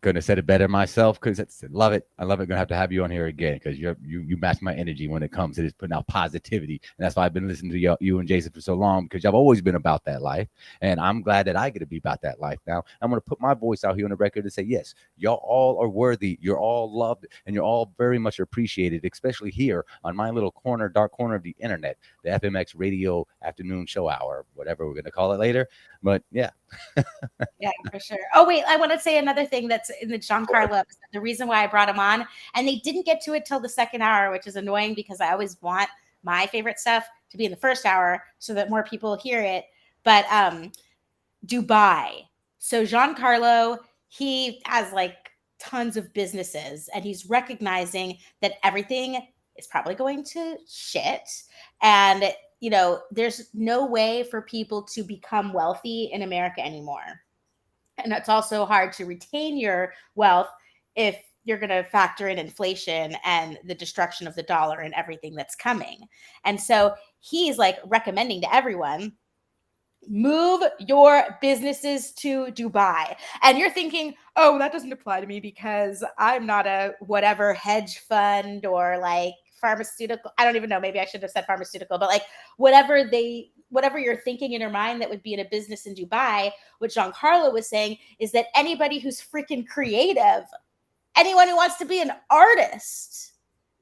Couldn't have said it better myself, because love it. I love it. Gonna have to have you on here again, because you match my energy when it comes to this, putting out positivity. And that's why I've been listening to you and Jason for so long, because y'all have always been about that life. And I'm glad that I get to be about that life now. I'm gonna put my voice out here on the record to say, yes, y'all all are worthy. You're all loved, and you're all very much appreciated, especially here on my little corner, dark corner of the internet, the FMX Radio afternoon show hour, whatever we're gonna call it later. But yeah. Yeah, for sure. Oh, wait, I want to say another thing that's in the Giancarlo episode. The reason why I brought him on, and they didn't get to it till the second hour, which is annoying, because I always want my favorite stuff to be in the first hour so that more people hear it. But Dubai. So Giancarlo, he has like tons of businesses, and he's recognizing that everything is probably going to shit. And there's no way for people to become wealthy in America anymore. And it's also hard to retain your wealth if you're going to factor in inflation and the destruction of the dollar and everything that's coming. And so he's like recommending to everyone, move your businesses to Dubai. And you're thinking, oh, that doesn't apply to me because I'm not a whatever hedge fund or like pharmaceutical. I don't even know. Maybe I should have said pharmaceutical, but like whatever you're thinking in your mind that would be in a business in Dubai, what Giancarlo was saying is that anybody who's freaking creative, anyone who wants to be an artist,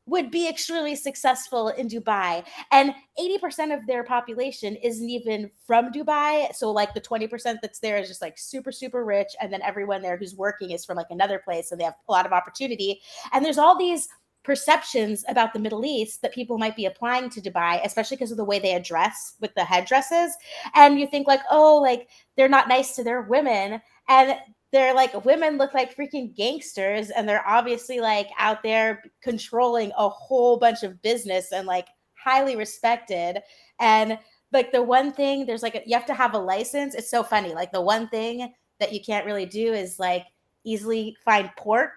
would be extremely successful in Dubai. And 80% of their population isn't even from Dubai. So like the 20% that's there is just like super, super rich. And then everyone there who's working is from like another place. So they have a lot of opportunity. And there's all these perceptions about the Middle East that people might be applying to Dubai, especially because of the way they dress with the headdresses. And you think like, oh, like they're not nice to their women. And they're like, women look like freaking gangsters, and they're obviously like out there controlling a whole bunch of business and like highly respected. And like the one thing, there's like, you have to have a license. It's so funny. Like the one thing that you can't really do is like easily find pork,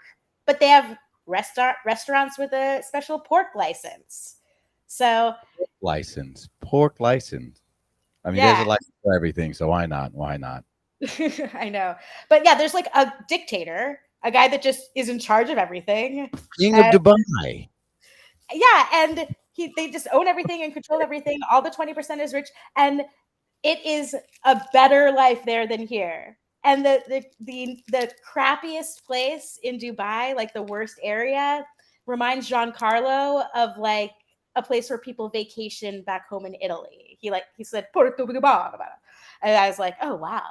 but they have restaurants with a special pork license. So pork license. I mean, there's a license for everything, so why not? I know. But yeah, there's like a dictator, a guy that just is in charge of everything. King of Dubai. Yeah, and they just own everything and control everything. All the 20% is rich, and it is a better life there than here. And the crappiest place in Dubai, like the worst area, reminds Giancarlo of like a place where people vacation back home in Italy. He said Porto Dubai, and I was like, oh wow.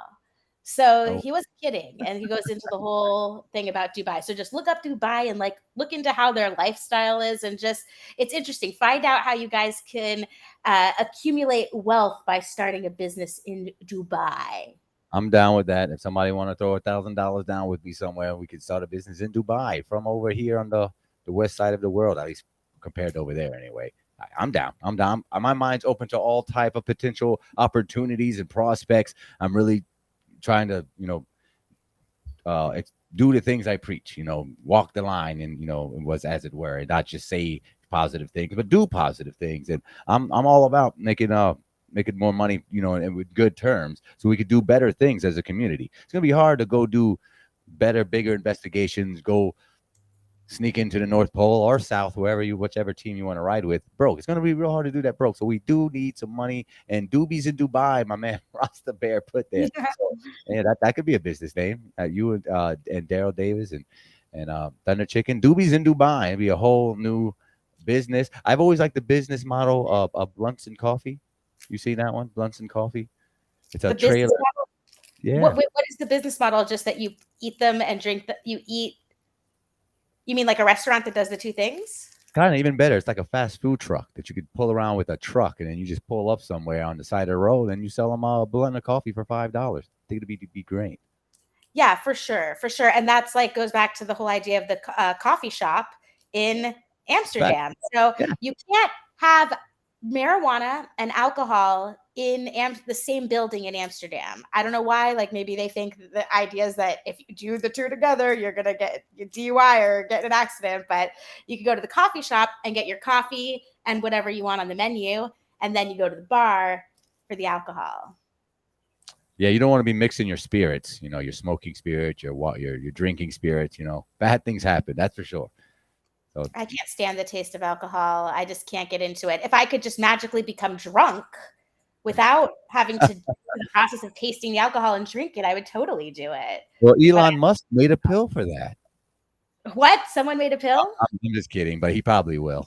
So he wasn't kidding. And he goes into the whole thing about Dubai. So just look up Dubai and like look into how their lifestyle is, and just, it's interesting. Find out how you guys can accumulate wealth by starting a business in Dubai. I'm down with that. If somebody want to throw $1,000 down with me somewhere, we could start a business in Dubai from over here on the west side of the world, at least compared to over there anyway. I'm down. My mind's open to all type of potential opportunities and prospects. I'm really trying to, do the things I preach, walk the line, and, was as it were, and not just say positive things, but do positive things. And I'm all about making more money, and with good terms, so we could do better things as a community. It's going to be hard to go do better, bigger investigations, go sneak into the North Pole or South, whichever team you want to ride with, broke. It's going to be real hard to do that broke. So we do need some money, and Doobies in Dubai, my man Rasta Bear put there. So, yeah, that could be a business name. You and Daryl Davis and Thunder Chicken, Doobies in Dubai. It'd be a whole new business. I've always liked the business model of Blunts and Coffee. You see that one, Blunts and Coffee? It's a trailer. Yeah. What is the business model? Just that you eat them and drink that you eat. You mean like a restaurant that does the two things? Kind of even better. It's like a fast food truck that you could pull around with a truck, and then you just pull up somewhere on the side of the road, and you sell them a blunt of coffee for $5. I think it'd be great. Yeah, for sure. And that's like goes back to the whole idea of the coffee shop in Amsterdam. So you can't have marijuana and alcohol in the same building in Amsterdam. I don't know why. Like maybe they think the idea is that if you do the two together, you're gonna get your DUI or get in an accident. But you can go to the coffee shop and get your coffee and whatever you want on the menu, and then you go to the bar for the alcohol. Yeah, you don't want to be mixing your spirits. You know, your smoking spirit, your drinking spirits. You know, bad things happen. That's for sure. So I can't stand the taste of alcohol. I just can't get into it. If I could just magically become drunk without having to do the process of tasting the alcohol and drink it, I would totally do it. Well, Elon Musk made a pill for that. What? Someone made a pill? I'm just kidding, but he probably will.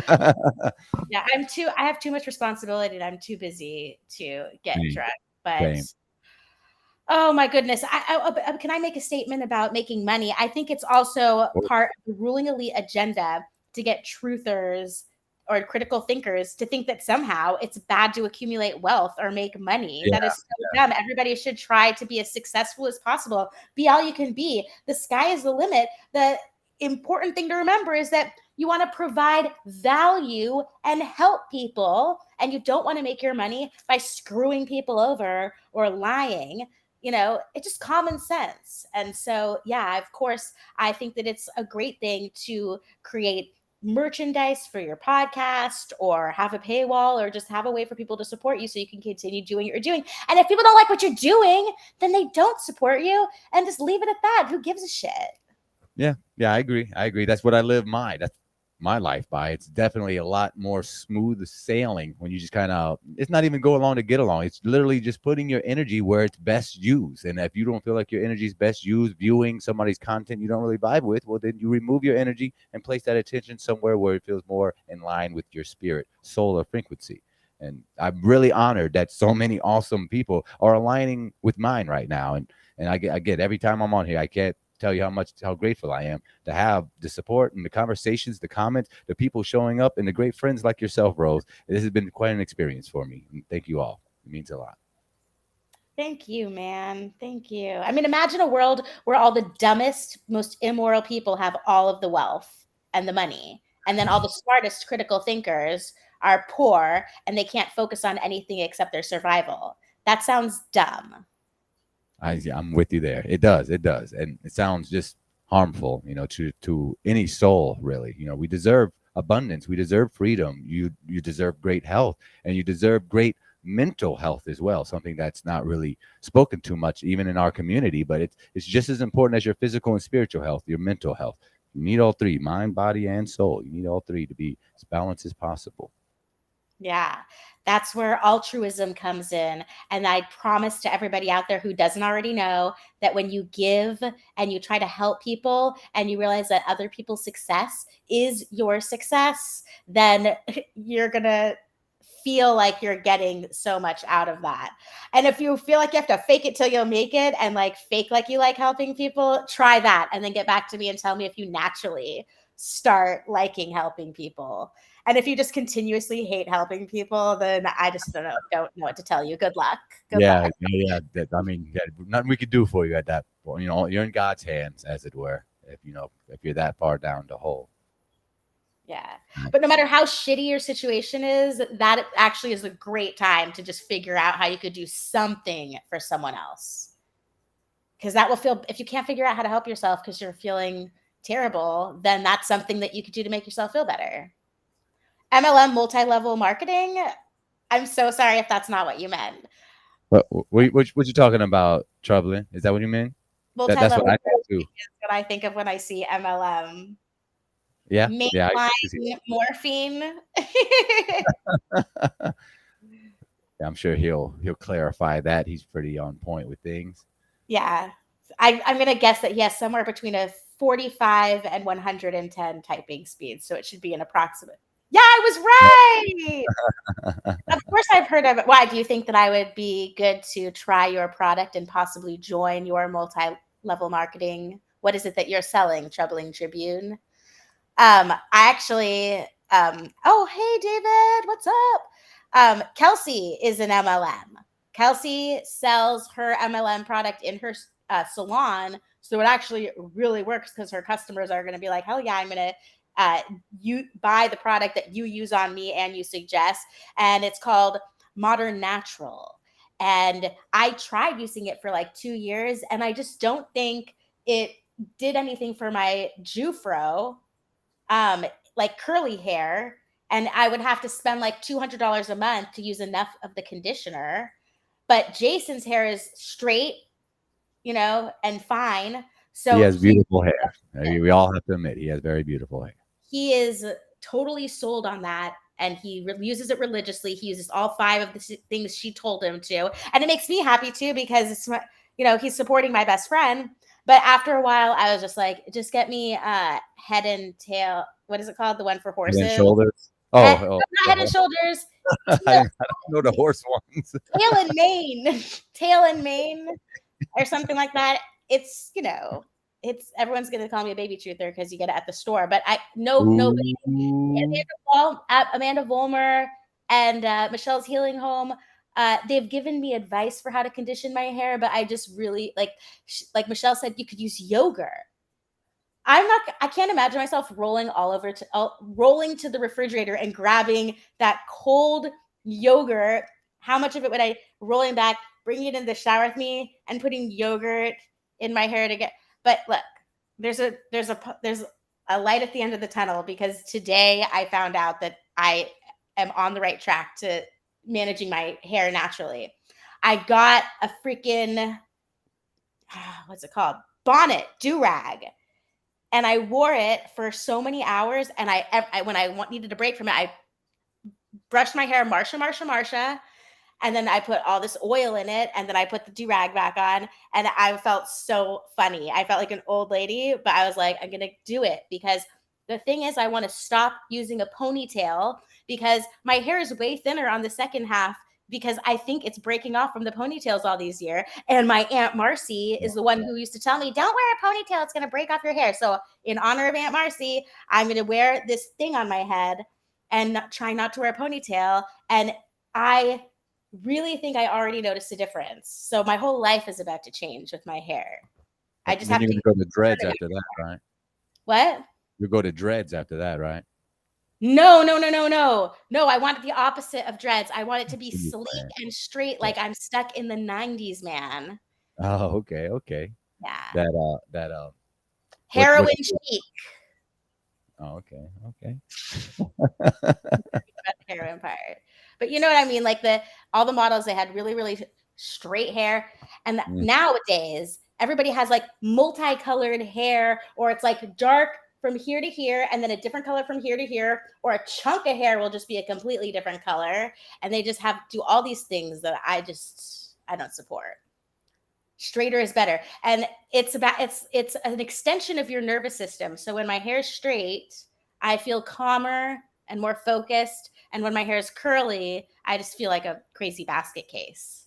Yeah, I have too much responsibility and I'm too busy to get drunk. But oh my goodness. Can I make a statement about making money? I think it's also part of the ruling elite agenda to get truthers or critical thinkers to think that somehow it's bad to accumulate wealth or make money. That is so dumb. Everybody should try to be as successful as possible. Be all you can be. The sky is the limit. The important thing to remember is that you want to provide value and help people, and you don't want to make your money by screwing people over or lying. You know, it's just common sense. And so, yeah, of course, I think that it's a great thing to create merchandise for your podcast or have a paywall or just have a way for people to support you so you can continue doing what you're doing. And if people don't like what you're doing, then they don't support you and just leave it at that. Who gives a shit? Yeah, I agree. That's what I live that's my life by. It's definitely a lot more smooth sailing when you just kind of, it's not even go along to get along. It's literally just putting your energy where it's best used. And if you don't feel like your energy is best used viewing somebody's content you don't really vibe with, well, then you remove your energy and place that attention somewhere where it feels more in line with your spirit, soul, or frequency. And I'm really honored that so many awesome people are aligning with mine right now. And I get every time I'm on here, I can't tell you how grateful I am to have the support and the conversations, the comments, the people showing up, and the great friends like yourself, Rose. This has been quite an experience for me. And thank you all. It means a lot. Thank you, man. Thank you. I mean, imagine a world where all the dumbest, most immoral people have all of the wealth and the money, and then all the smartest critical thinkers are poor and they can't focus on anything except their survival. That sounds dumb. I'm with you there. It does. And it sounds just harmful, you know, to any soul, really. You know, we deserve abundance. We deserve freedom. You deserve great health, and you deserve great mental health as well, something that's not really spoken too much, even in our community, but it's just as important as your physical and spiritual health, your mental health. You need all three, mind, body, and soul. You need all three to be as balanced as possible. Yeah, that's where altruism comes in. And I promise to everybody out there who doesn't already know that when you give and you try to help people and you realize that other people's success is your success, then you're going to feel like you're getting so much out of that. And if you feel like you have to fake it till you'll make it and like fake like you like helping people, try that and then get back to me and tell me if you naturally start liking helping people. And if you just continuously hate helping people, then I just don't know what to tell you. Good luck. Good luck. Nothing we could do for you at that point. You know, you're in God's hands, as it were. If you're that far down the hole. Yeah. But no matter how shitty your situation is, that actually is a great time to just figure out how you could do something for someone else. Because that will feel, if you can't figure out how to help yourself because you're feeling terrible, then that's something that you could do to make yourself feel better. MLM, multi-level marketing. I'm so sorry if that's not what you meant. What you talking about, Troubling? Is that what you mean? That's what I think too. Is what I think of when I see MLM. Yeah, Mainline morphine. I'm sure he'll clarify that. He's pretty on point with things. Yeah. I'm gonna guess that he has somewhere between a 45 and 110 typing speed. So it should be an approximate. Yeah, I was right. Of course I've heard of it. Why do you think that I would be good to try your product and possibly join your multi-level marketing? What is it that you're selling, Troubling Tribune? I actually, oh, hey, David, what's up? Kelsey is an MLM. Kelsey sells her MLM product in her salon. So it actually really works because her customers are going to be like, hell yeah, I'm going to you buy the product that you use on me and you suggest. And it's called Modern Natural. And I tried using it for like 2 years, and I just don't think it did anything for my Jufro. Like curly hair, and I would have to spend like $200 a month to use enough of the conditioner. But Jason's hair is straight, and fine. So he has beautiful hair. I mean, we all have to admit he has very beautiful hair. He is totally sold on that, and he uses it religiously. He uses all 5 of the things she told him to, and it makes me happy too because it's he's supporting my best friend. But after a while, I was just like, just get me head and tail. What is it called? The one for horses? Head and shoulders. Not head and shoulders. I don't know the horse ones. Tail and mane. Tail and mane or something like that. It's, it's everyone's going to call me a baby truther because you get it at the store. But nobody. Amanda Vollmer and Michelle's Healing Home. They've given me advice for how to condition my hair, but I just really like Michelle said, you could use yogurt. I can't imagine myself rolling to the refrigerator and grabbing that cold yogurt. How much of it would I rolling back, bringing it in the shower with me and putting yogurt in my hair to get, but look, there's a light at the end of the tunnel because today I found out that I am on the right track to managing my hair naturally. I got a freaking, what's it called? Bonnet, do-rag. And I wore it for so many hours. And when I needed a break from it, I brushed my hair, Marsha. And then I put all this oil in it. And then I put the do-rag back on. And I felt so funny. I felt like an old lady, but I was like, I'm going to do it because the thing is, I want to stop using a ponytail because my hair is way thinner on the second half because I think it's breaking off from the ponytails all these years. And my Aunt Marcy is the one who used to tell me, don't wear a ponytail. It's going to break off your hair. So in honor of Aunt Marcy, I'm going to wear this thing on my head and try not to wear a ponytail. And I really think I already noticed a difference. So my whole life is about to change with my hair. I just have to go to dreads after that, right? What? You go to dreads after that, right? No. I want the opposite of dreads. I want it to be sleek and straight, like I'm stuck in the 90s, man. Oh, okay. Yeah. That heroin chic. Oh, okay. Heroin part. But you know what I mean? Like all the models, they had really, really straight hair. And nowadays, everybody has like multicolored hair, or it's like dark from here to here, and then a different color from here to here, or a chunk of hair will just be a completely different color. And they just have to do all these things that I don't support. Straighter is better. And it's an extension of your nervous system. So when my hair is straight, I feel calmer and more focused. And when my hair is curly, I just feel like a crazy basket case.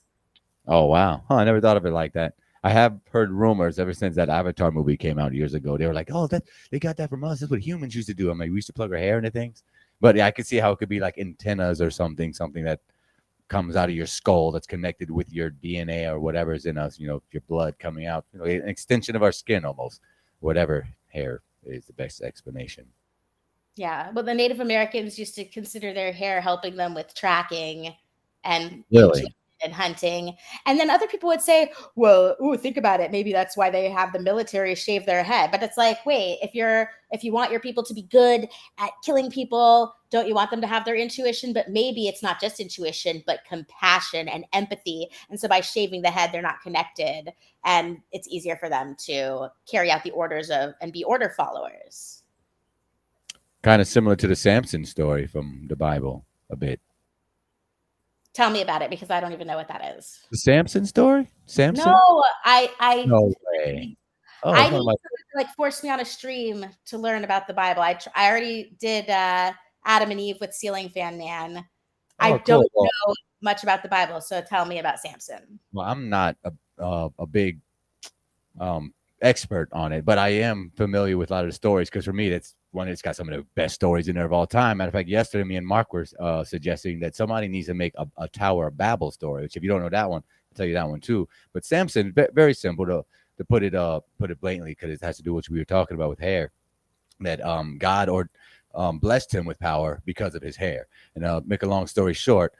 Oh, wow. I never thought of it like that. I have heard rumors ever since that Avatar movie came out years ago. They were like, oh, they got that from us. That's what humans used to do. I'm like, we used to plug our hair into things. But yeah, I could see how it could be like antennas or something that comes out of your skull that's connected with your DNA or whatever is in us, your blood coming out, an extension of our skin almost. Whatever hair is the best explanation. Yeah. Well, the Native Americans used to consider their hair helping them with tracking and really and hunting. And then other people would say, well, ooh, think about it. Maybe that's why they have the military shave their head. But it's like, wait, if you want your people to be good at killing people, don't you want them to have their intuition? But maybe it's not just intuition, but compassion and empathy. And so by shaving the head, they're not connected. And it's easier for them to carry out the orders of and be order followers. Kind of similar to the Samson story from the Bible a bit. Tell me about it, because I don't even know what that is. The Samson story? Samson? No, I No way. Oh, I it's one need of my- to force me on a stream to learn about the Bible. I already did Adam and Eve with Ceiling Fan Man. I don't know much about the Bible, so tell me about Samson. Well, I'm not a big expert on it, but I am familiar with a lot of the stories, because for me, that's one that's got some of the best stories in there of all time. Matter of fact, yesterday, me and Mark were suggesting that somebody needs to make a Tower of Babel story, which if you don't know that one, I'll tell you that one too. But Samson, very simple to put it blatantly, because it has to do with what we were talking about with hair, that God blessed him with power because of his hair. And make a long story short,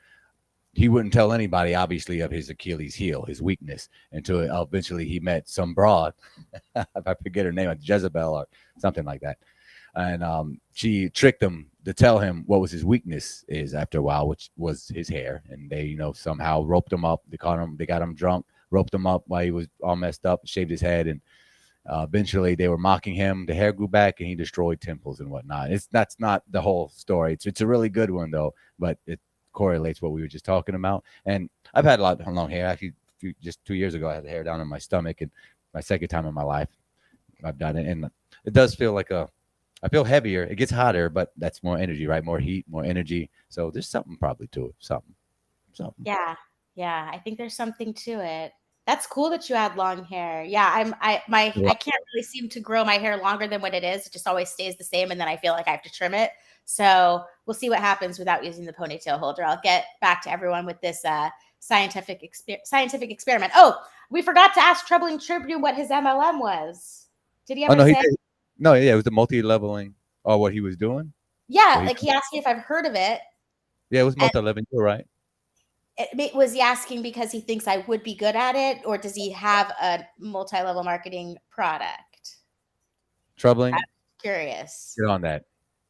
he wouldn't tell anybody, obviously, of his Achilles heel, his weakness, until eventually he met some broad, I forget her name, Jezebel or something like that. And she tricked him to tell him what was his weakness is after a while, which was his hair. And they, somehow roped him up. They got him drunk, roped him up while he was all messed up, shaved his head. And eventually they were mocking him. The hair grew back and he destroyed temples and whatnot. That's not the whole story. It's a really good one, though, but it correlates what we were just talking about. And I've had a lot of long hair. Actually, just 2 years ago, I had the hair down in my stomach, and my second time in my life I've done it. And it does feel like I feel heavier. It gets hotter, but that's more energy, right? More heat, more energy. So there's something probably to it. Something. Yeah. I think there's something to it. That's cool that you had long hair. Yeah, I can't really seem to grow my hair longer than what it is. It just always stays the same, and then I feel like I have to trim it. So we'll see what happens without using the ponytail holder. I'll get back to everyone with this scientific experiment. Oh, we forgot to ask Troubling Tribune what his MLM was. Did he ever say? He did. No, yeah, it was the multi-leveling, or what he was doing. Yeah, he asked me if I've heard of it. Yeah, it was multi-leveling, you're right. Was he asking because he thinks I would be good at it, or does he have a multi-level marketing product? Troubling? I'm curious. Get on that.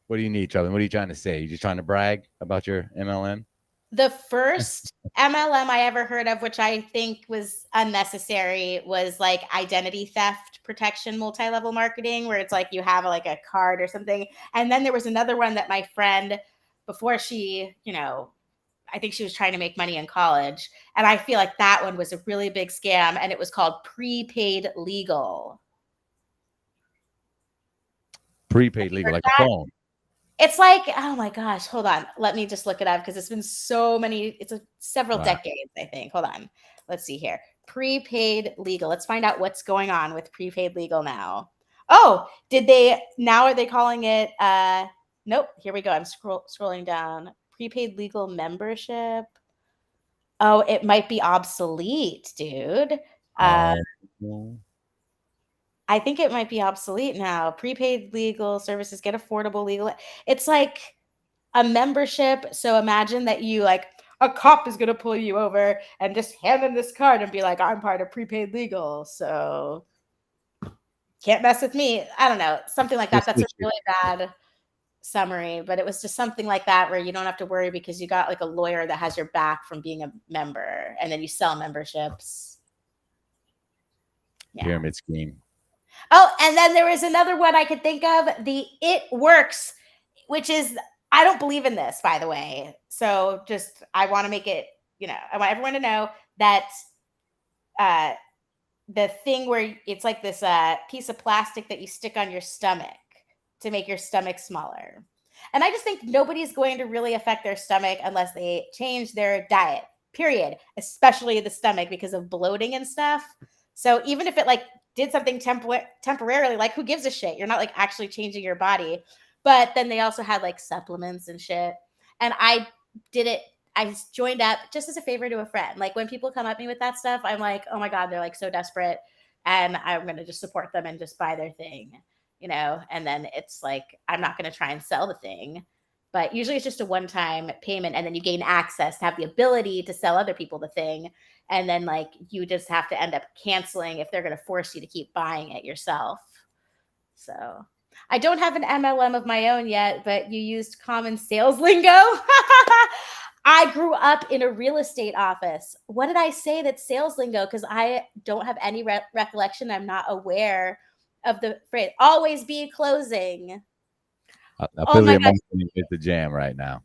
What do you need, Troubling? What are you trying to say? You just trying to brag about your MLM? The first MLM I ever heard of, which I think was unnecessary, was like identity theft protection multi-level marketing, where it's like you have like a card or something. And then there was another one that my friend, before she, I think she was trying to make money in college. And I feel like that one was a really big scam, and it was called prepaid legal. Prepaid legal, like a phone. It's like, oh my gosh, hold on. Let me just look it up, because it's been so many, several decades, I think. Hold on. Let's see here. Prepaid legal. Let's find out what's going on with prepaid legal now. Oh, are they calling it, nope, here we go. I'm scrolling down. Prepaid legal membership. Oh, it might be obsolete, dude. I think it might be obsolete now. Prepaid legal services, get affordable legal. It's like a membership. So imagine that a cop is going to pull you over and just hand them this card and be like, I'm part of prepaid legal, so can't mess with me. I don't know. Something like that. That's a really bad summary, but it was just something like that, where you don't have to worry because you got like a lawyer that has your back from being a member, and then you sell memberships. Yeah. Pyramid scheme. Oh, and then there was another one I could think of, the It Works, which is, I don't believe in this, by the way. So just, I want to make it, I want everyone to know that the thing where it's like this piece of plastic that you stick on your stomach to make your stomach smaller. And I just think nobody's going to really affect their stomach unless they change their diet, period, especially the stomach, because of bloating and stuff. So even if it did something temporarily, who gives a shit? You're not actually changing your body. But then they also had supplements and shit. And I did it. I joined up just as a favor to a friend. When people come at me with that stuff, I'm like, oh my God, they're so desperate. And I'm going to just support them and just buy their thing, and then it's I'm not going to try and sell the thing. But usually it's just a one-time payment, and then you gain access to have the ability to sell other people the thing. And then like you just have to end up canceling if they're going to force you to keep buying it yourself. So I don't have an MLM of my own yet, but you used common sales lingo. I grew up in a real estate office. What did I say that's sales lingo? Because I don't have any recollection. I'm not aware of the phrase. Always be closing. Affiliate marketing is the jam right now.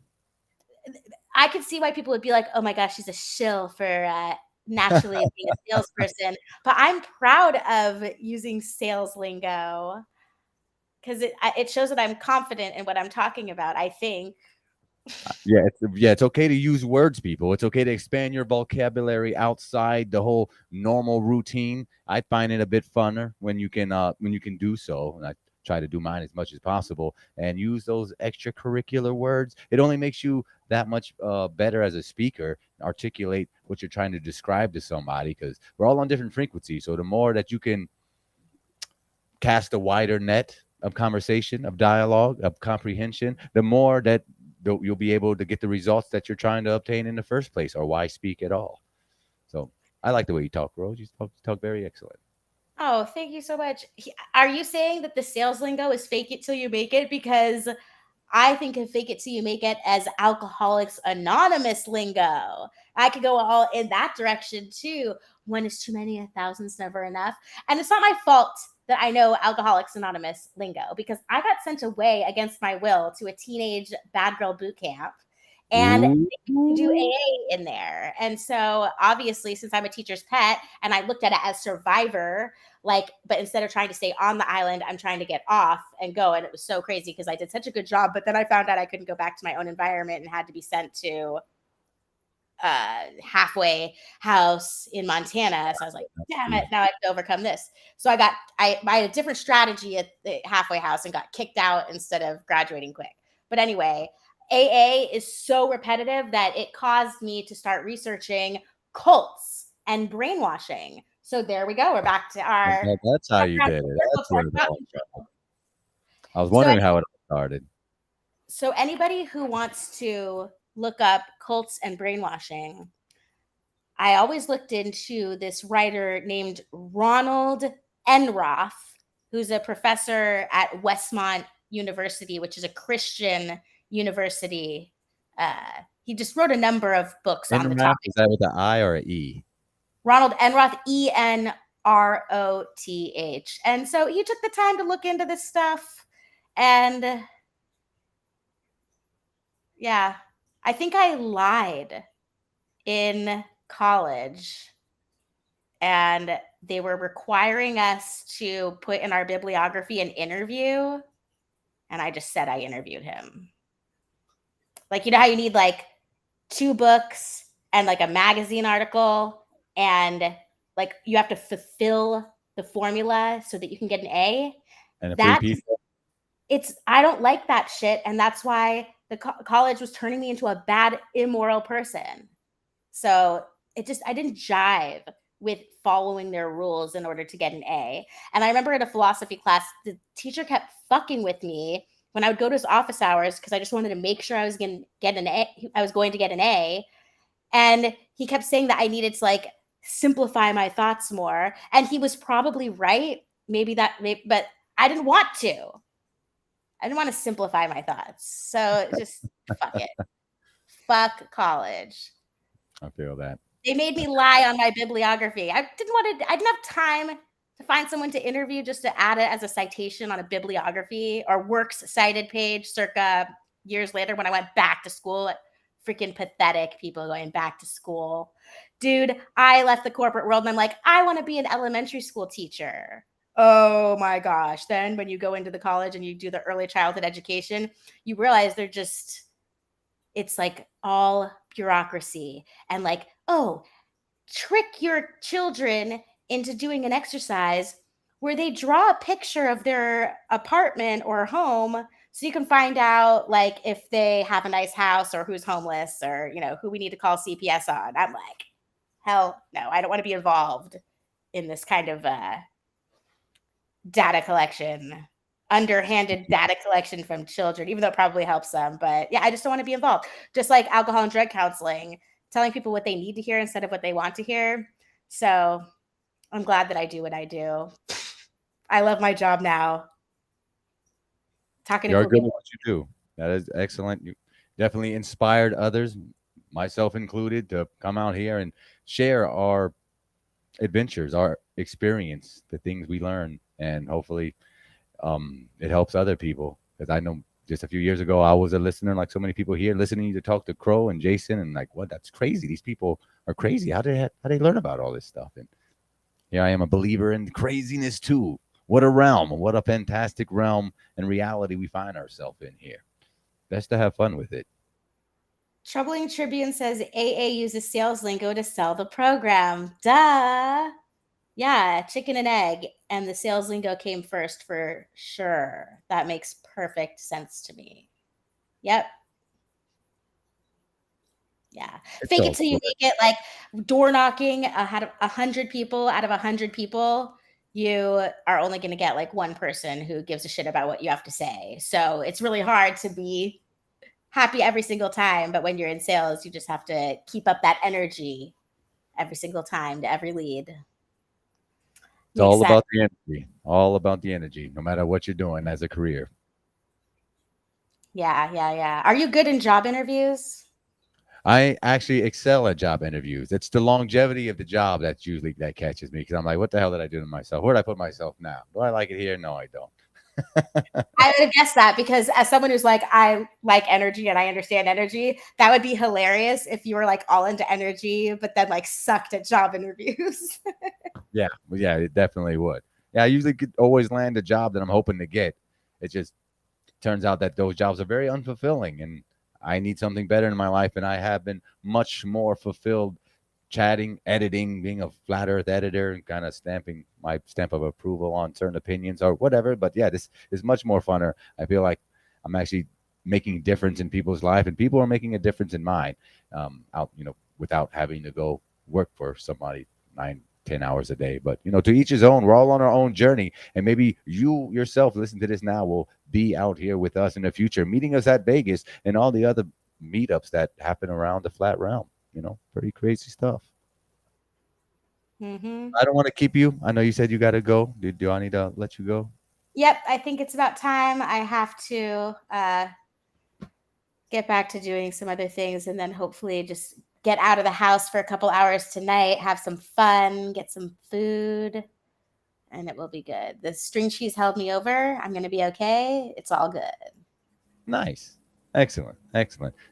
I could see why people would be like, oh my gosh, she's a shill for naturally being a salesperson. But I'm proud of using sales lingo because it shows that I'm confident in what I'm talking about, I think. It's okay to use words, people. It's okay to expand your vocabulary outside the whole normal routine. I find it a bit funner when you can do so, and I try to do mine as much as possible and use those extracurricular words. It only makes you that much better as a speaker, articulate what you're trying to describe to somebody, because we're all on different frequencies. So the more that you can cast a wider net of conversation, of dialogue, of comprehension, the more that you'll be able to get the results that you're trying to obtain in the first place, or why speak at all. So I like the way you talk, Rose. You talk very excellent. Oh, thank you so much. Are you saying that the sales lingo is fake it till you make it? Because I think of fake it till you make it as Alcoholics Anonymous lingo. I could go all in that direction too. One is too many, 1,000's never enough. And it's not my fault that I know Alcoholics Anonymous lingo, because I got sent away against my will to a teenage bad girl boot camp. And you do AA in there. And so obviously, since I'm a teacher's pet and I looked at it as survivor, but instead of trying to stay on the island, I'm trying to get off and go. And it was so crazy because I did such a good job. But then I found out I couldn't go back to my own environment and had to be sent to halfway house in Montana. So I was like, damn it, now I have to overcome this. So I had a different strategy at the halfway house and got kicked out instead of graduating quick. But anyway, AA is so repetitive that it caused me to start researching cults and brainwashing. So there we go. We're back to our. That's how you did it. That's where it all started. I was wondering how it all started. So anybody who wants to look up cults and brainwashing, I always looked into this writer named Ronald Enroth, who's a professor at Westmont University, which is a Christian university. He just wrote a number of books on the topic. Is that with an I or an E? Ronald Enroth, Enroth. And so he took the time to look into this stuff. And yeah, I think I lied in college, and they were requiring us to put in our bibliography an interview. And I just said I interviewed him. Like, you know how you need like 2 books and like a magazine article, and like you have to fulfill the formula so that you can get an A? And a free pizza? I don't like that shit. And that's why the college was turning me into a bad, immoral person. So I didn't jive with following their rules in order to get an A. And I remember in a philosophy class, the teacher kept fucking with me when I would go to his office hours because I just wanted to make sure I was going to get an A. I was going to get an A. And he kept saying that I needed to like simplify my thoughts more. And he was probably right. But I didn't want to. I didn't want to simplify my thoughts. So just fuck it. Fuck college. I feel that. They made me lie on my bibliography. I didn't have time to find someone to interview just to add it as a citation on a bibliography or works cited page circa years later when I went back to school. Freaking pathetic people going back to school. Dude, I left the corporate world and I'm like, I want to be an elementary school teacher. Oh my gosh. Then when you go into the college and you do the early childhood education, you realize it's like all bureaucracy and like, oh, trick your children into doing an exercise where they draw a picture of their apartment or home so you can find out like if they have a nice house or who's homeless or, who we need to call CPS on. I'm like, hell no, I don't want to be involved in this kind of data collection. underhanded data collection from children, even though it probably helps them. But yeah, I just don't want to be involved. Just like alcohol and drug counseling, telling people what they need to hear instead of what they want to hear. So I'm glad that I do what I do. I love my job now. Talking You're to good people. at what you do. That is excellent. You definitely inspired others, myself included, to come out here and share our adventures, our experience, the things we learn, and hopefully it helps other people. Because I know just a few years ago, I was a listener, like so many people here, listening to talk to Crow and Jason, and like, what? That's crazy. These people are crazy. How they learn about all this stuff? And here I am, a believer in craziness too. What a realm! What a fantastic realm and reality we find ourselves in here. Best to have fun with it. Troubling Tribune says AA uses sales lingo to sell the program. Duh. Yeah, chicken and egg. And the sales lingo came first for sure. That makes perfect sense to me. Yep. Yeah. It's Fake all it till you good. make it, like door knocking out of 100 people, you are only going to get like one person who gives a shit about what you have to say. So it's really hard to be happy every single time. But when you're in sales, you just have to keep up that energy every single time to every lead. It's all about the energy. All about the energy, no matter what you're doing as a career. Yeah. Are you good in job interviews? I actually excel at job interviews. It's the longevity of the job that's usually that catches me, because I'm like, what the hell did I do to myself? Where did I put myself now? Do I like it here? No, I don't. I would have guessed that, because as someone who's like, I like energy and I understand energy, that would be hilarious if you were like all into energy, but then like sucked at job interviews. Yeah, it definitely would. Yeah, I usually could always land a job that I'm hoping to get. It just turns out that those jobs are very unfulfilling, and I need something better in my life. And I have been much more fulfilled chatting, editing, being a flat earth editor, and kind of stamping my stamp of approval on certain opinions or whatever. But yeah, this is much more funner. I feel like I'm actually making a difference in people's life, and people are making a difference in mine, without having to go work for somebody 9-10 hours a day. But to each his own. We're all on our own journey, and maybe you yourself listen to this now will be out here with us in the future, meeting us at Vegas and all the other meetups that happen around the flat realm. Pretty crazy stuff. Mm-hmm. I don't want to keep you. I know you said you got to go. Do I need to let you go? Yep, I think it's about time. I have to get back to doing some other things, and then hopefully just get out of the house for a couple hours tonight, have some fun, get some food, and it will be good. The string cheese held me over. I'm going to be okay. It's all good. Nice. Excellent.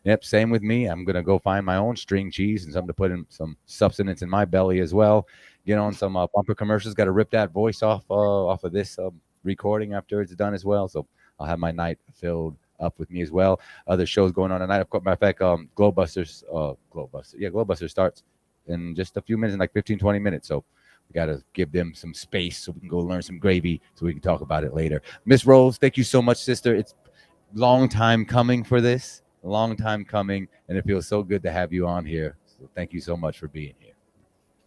Yep, same with me. I'm going to go find my own string cheese and something to put in some substance in my belly as well. Get on some bumper commercials. Got to rip that voice off of this recording after it's done as well. So I'll have my night filled up with me as well. Other shows going on tonight. Of course, matter of fact, Glowbuster starts in just a few minutes, in like 15-20 minutes. So we got to give them some space so we can go learn some gravy so we can talk about it later. Miss Rose, thank you so much, sister. It's long time coming for this. Long time coming, and it feels so good to have you on here. So thank you so much for being here.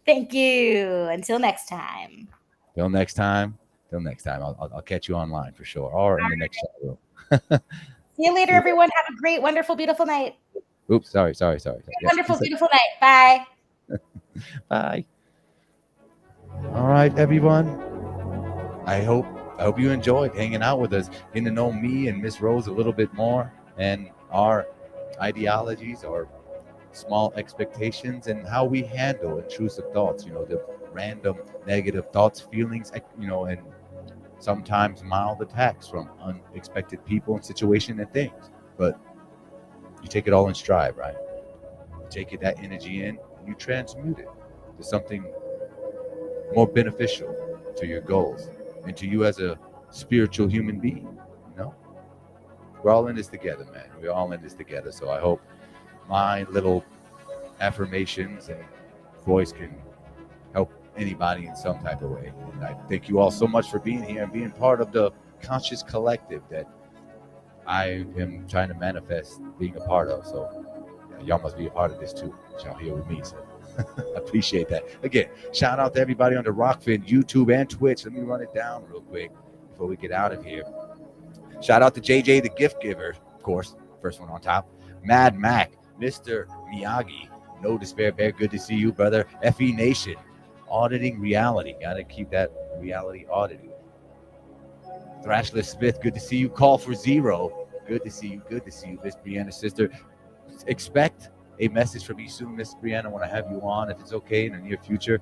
Thank you. Until next time. Till next time. I'll catch you online for sure, or in the next chat room. See you later, everyone. Have a great, wonderful, beautiful night. Oops, sorry. Wonderful, beautiful night. Bye. Bye. All right, everyone. I hope you enjoyed hanging out with us, getting to know me and Miss Rose a little bit more, and our ideologies, our small expectations, and how we handle intrusive thoughts, the random negative thoughts, feelings, and sometimes mild attacks from unexpected people and situations and things. But you take it all in stride, right? You take that energy in and you transmute it to something more beneficial to your goals and to you as a spiritual human being. We're all in this together, man. We're all in this together. So I hope my little affirmations and voice can help anybody in some type of way. And I thank you all so much for being here and being part of the conscious collective that I am trying to manifest being a part of. So y'all must be a part of this too. Y'all here with me. So I appreciate that. Again, shout out to everybody on the Rockfin, YouTube, and Twitch. Let me run it down real quick before we get out of here. Shout out to JJ, the gift giver, of course. First one on top. Mad Mac, Mr. Miyagi, No Despair Bear, good to see you, brother. FE Nation, auditing reality. Got to keep that reality audited. Thrashless Smith, good to see you. Call for Zero, good to see you. Good to see you, Miss Brianna's sister. Expect a message from you soon, Miss Brianna. I want to have you on, if it's okay, in the near future.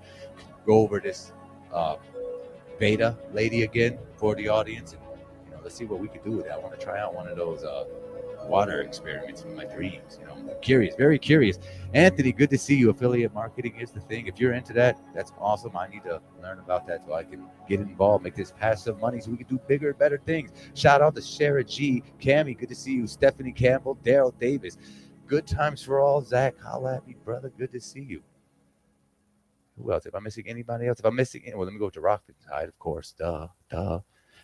Go over this beta lady again for the audience, and let's see what we can do with that. I want to try out one of those water experiments in my dreams. I'm curious, very curious. Anthony, good to see you. Affiliate marketing is the thing. If you're into that, that's awesome. I need to learn about that so I can get involved, make this passive money so we can do bigger and better things. Shout out to Shara G, Cammy, good to see you. Stephanie Campbell, Daryl Davis. Good times for all. Zach, holla at me, brother. Good to see you. Who else? If I'm missing anybody else? If I'm missing, well, let me go to Rockfin side, of course. Duh.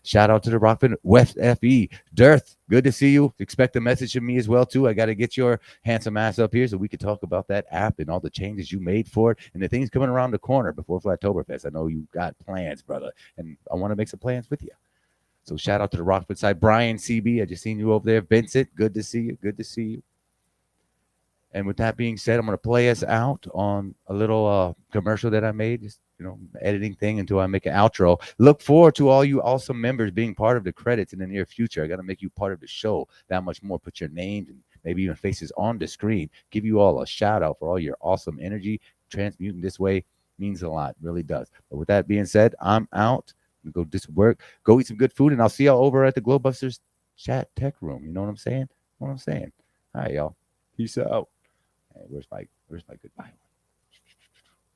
Shout out to the Rockfin West FE. Dearth, good to see you. Expect a message from me as well, too. I got to get your handsome ass up here so we can talk about that app and all the changes you made for it and the things coming around the corner before Flattoberfest. I know you got plans, brother, and I want to make some plans with you. So shout out to the Rockfin side. Brian CB, I just seen you over there. Vincent, good to see you. Good to see you. And with that being said, I'm going to play us out on a little commercial that I made, just, editing thing until I make an outro. Look forward to all you awesome members being part of the credits in the near future. I got to make you part of the show that much more. Put your names and maybe even faces on the screen. Give you all a shout out for all your awesome energy. Transmuting this way means a lot, really does. But with that being said, I'm out. I'm going to go do some work, go eat some good food, and I'll see y'all over at the Glowbusters chat tech room. You know what I'm saying? All right, y'all. Peace out. Hey, where's my goodbye?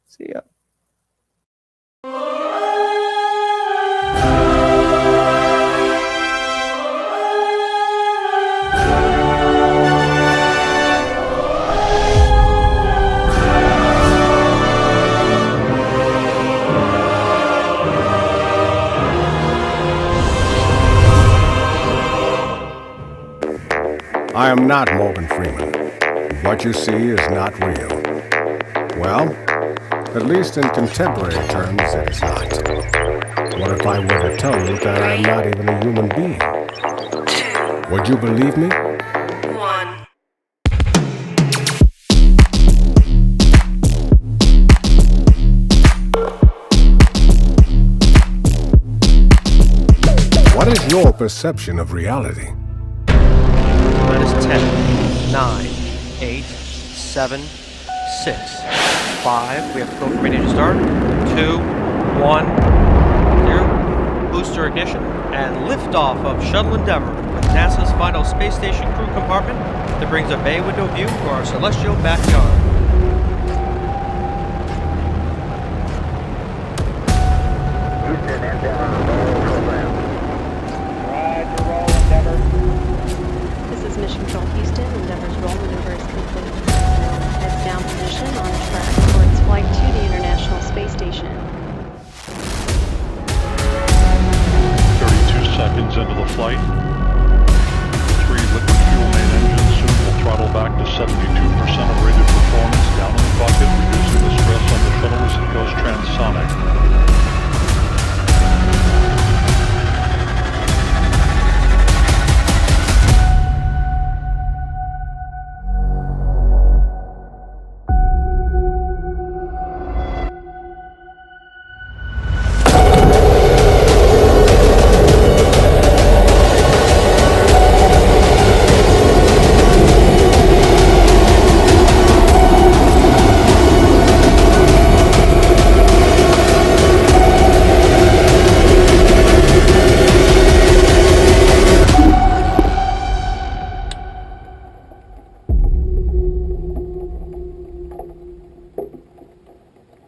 See ya. I am not Morgan Freeman. What you see is not real. Well, at least in contemporary terms, it is not. What if I were to tell you that I'm not even a human being? 2. Would you believe me? 1. What is your perception of reality? That is 10, 9, 8, 7, 6, 5. We have to go from ready to start. 2, 1, 0. Booster ignition and liftoff of Shuttle Endeavour with NASA's final space station crew compartment that brings a bay window view to our celestial backyard. Houston, Endeavour, roll program. Roger, roll Endeavour. This is Mission Control Houston. Endeavour's roll maneuver is complete. Heads down position on track for its flight to the International Space Station. 32 seconds into the flight. 3 liquid fuel main engines soon will throttle back to 72% of rated performance down in the bucket, reducing the stress on the shuttle as